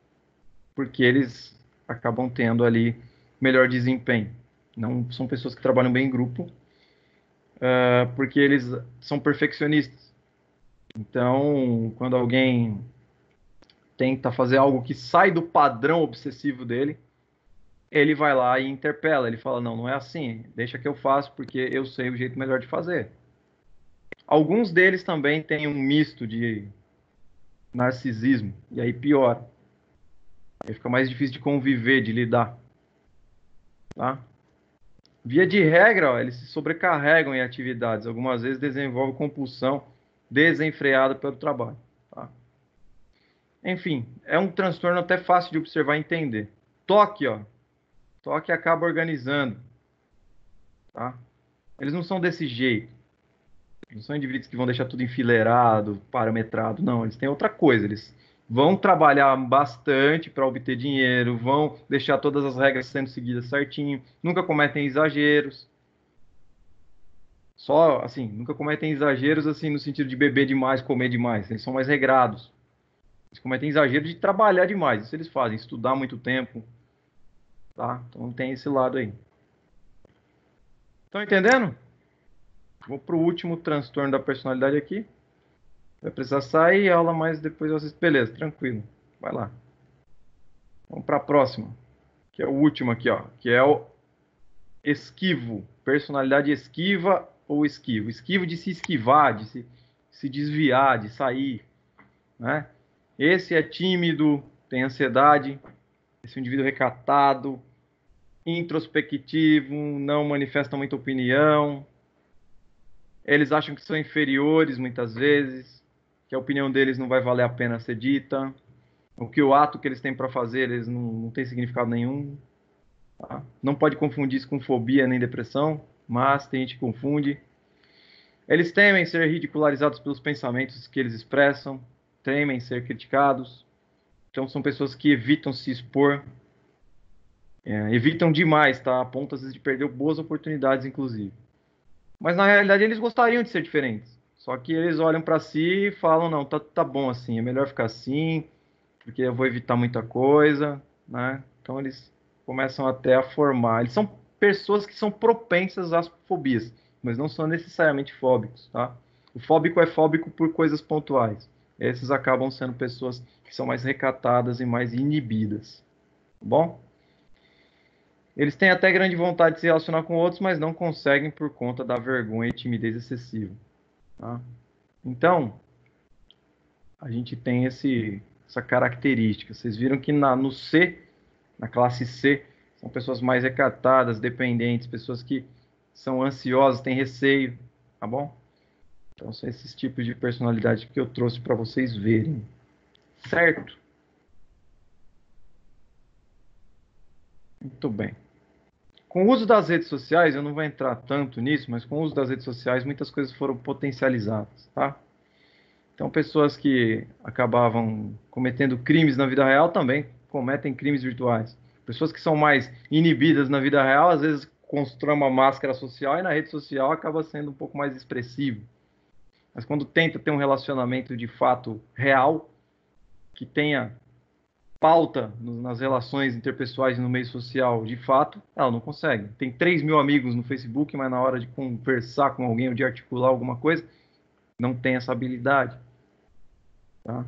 porque eles acabam tendo ali melhor desempenho. Não são pessoas que trabalham bem em grupo, porque eles são perfeccionistas. Então, quando alguém tenta fazer algo que sai do padrão obsessivo dele, ele vai lá e interpela. Ele fala: não, não é assim, deixa que eu faço porque eu sei o jeito melhor de fazer. Alguns deles também têm um misto de narcisismo, e aí piora. Aí fica mais difícil de conviver, de lidar. Tá? Via de regra, ó, eles se sobrecarregam em atividades. Algumas vezes desenvolvem compulsão desenfreada pelo trabalho. Tá? Enfim, é um transtorno até fácil de observar e entender. Toque, ó. Toque acaba organizando. Tá? Eles não são desse jeito. Não são indivíduos que vão deixar tudo enfileirado, parametrado. Não, eles têm outra coisa. Eles vão trabalhar bastante para obter dinheiro, vão deixar todas as regras sendo seguidas certinho, nunca cometem exageros. Só, assim, nunca cometem exageros, assim, no sentido de beber demais, comer demais. Eles são mais regrados. Eles cometem exagero de trabalhar demais. Isso eles fazem, estudar muito tempo, tá? Então tem esse lado aí. Estão entendendo? Vou pro último transtorno da personalidade aqui. Vai precisar sair aula, mas depois eu assisto. Beleza, tranquilo. Vai lá. Vamos para a próxima, que é o último aqui, ó, que é o esquivo. Personalidade esquiva ou esquivo. Esquivo de se esquivar, de se desviar, de sair, né? Esse é tímido, tem ansiedade, esse é um indivíduo recatado, introspectivo, não manifesta muita opinião. Eles acham que são inferiores muitas vezes, que a opinião deles não vai valer a pena ser dita. O que o ato que eles têm para fazer, eles não têm significado nenhum. Tá? Não pode confundir isso com fobia nem depressão, mas tem gente que confunde. Eles temem ser ridicularizados pelos pensamentos que eles expressam, temem ser criticados. Então são pessoas que evitam se expor, evitam demais, tá? A ponto às vezes de perder boas oportunidades, inclusive. Mas na realidade eles gostariam de ser diferentes. Só que eles olham para si e falam, não, tá bom assim, é melhor ficar assim, porque eu vou evitar muita coisa, né? Então eles começam até a formar. Eles são pessoas que são propensas às fobias, mas não são necessariamente fóbicos, tá? O fóbico é fóbico por coisas pontuais. Esses acabam sendo pessoas que são mais recatadas e mais inibidas, tá bom? Eles têm até grande vontade de se relacionar com outros, mas não conseguem por conta da vergonha e timidez excessiva, tá? Então, a gente tem essa característica. Vocês viram que no C, na classe C, são pessoas mais recatadas, dependentes, pessoas que são ansiosas, têm receio, tá bom? Então são esses tipos de personalidade que eu trouxe para vocês verem, certo? Muito bem. Com o uso das redes sociais, eu não vou entrar tanto nisso, mas com o uso das redes sociais, muitas coisas foram potencializadas, tá? Então, pessoas que acabavam cometendo crimes na vida real também cometem crimes virtuais. Pessoas que são mais inibidas na vida real, às vezes constroem uma máscara social e na rede social acaba sendo um pouco mais expressivo. Mas quando tenta ter um relacionamento de fato real, que tenha pauta nas relações interpessoais e no meio social, de fato, ela não consegue. Tem 3.000 amigos no Facebook, mas na hora de conversar com alguém ou de articular alguma coisa, não tem essa habilidade. Tá?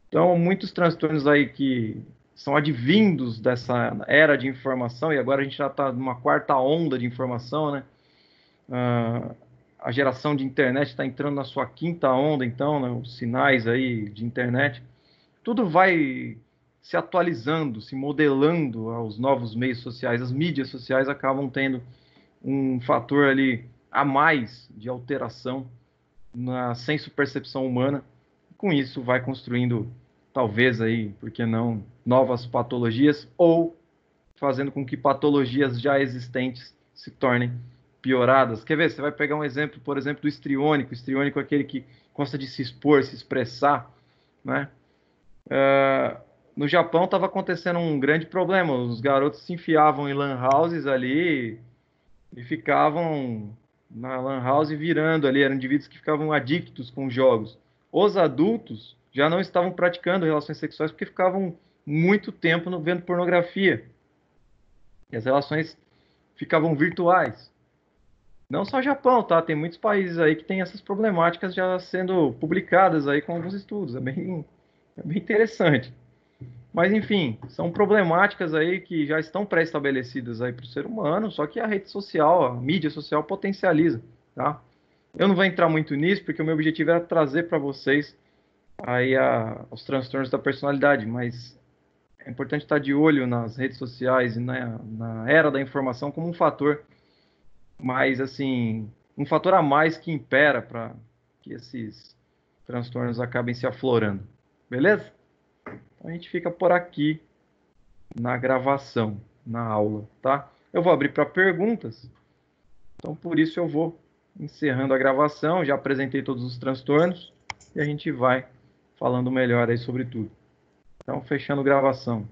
Então, muitos transtornos aí que são advindos dessa era de informação, e agora a gente já está numa quarta onda de informação, né? A geração de internet está entrando na sua quinta onda, então, né? Os sinais aí de internet. Tudo vai se atualizando, se modelando aos novos meios sociais. As mídias sociais acabam tendo um fator ali a mais de alteração na senso-percepção humana. Com isso, vai construindo, talvez aí, por que não, novas patologias ou fazendo com que patologias já existentes se tornem pioradas. Quer ver? Você vai pegar um exemplo, por exemplo, do histriônico. O histriônico é aquele que gosta de se expor, se expressar, né? No Japão estava acontecendo um grande problema. Os garotos se enfiavam em lan houses ali e ficavam na lan house virando ali. Eram indivíduos que ficavam adictos com jogos. Os adultos já não estavam praticando relações sexuais porque ficavam muito tempo vendo pornografia. E as relações ficavam virtuais. Não só o Japão, tá? Tem muitos países aí que tem essas problemáticas já sendo publicadas aí com alguns estudos. É bem interessante. Mas, enfim, são problemáticas aí que já estão pré-estabelecidas aí para o ser humano, só que a rede social, a mídia social potencializa, tá? Eu não vou entrar muito nisso, porque o meu objetivo era trazer para vocês aí os transtornos da personalidade, mas é importante estar de olho nas redes sociais e na era da informação como um fator mais, assim, um fator a mais que impera para que esses transtornos acabem se aflorando. Beleza? Então a gente fica por aqui na gravação, na aula, tá? Eu vou abrir para perguntas, então por isso eu vou encerrando a gravação, já apresentei todos os transtornos e a gente vai falando melhor aí sobre tudo. Então, fechando gravação.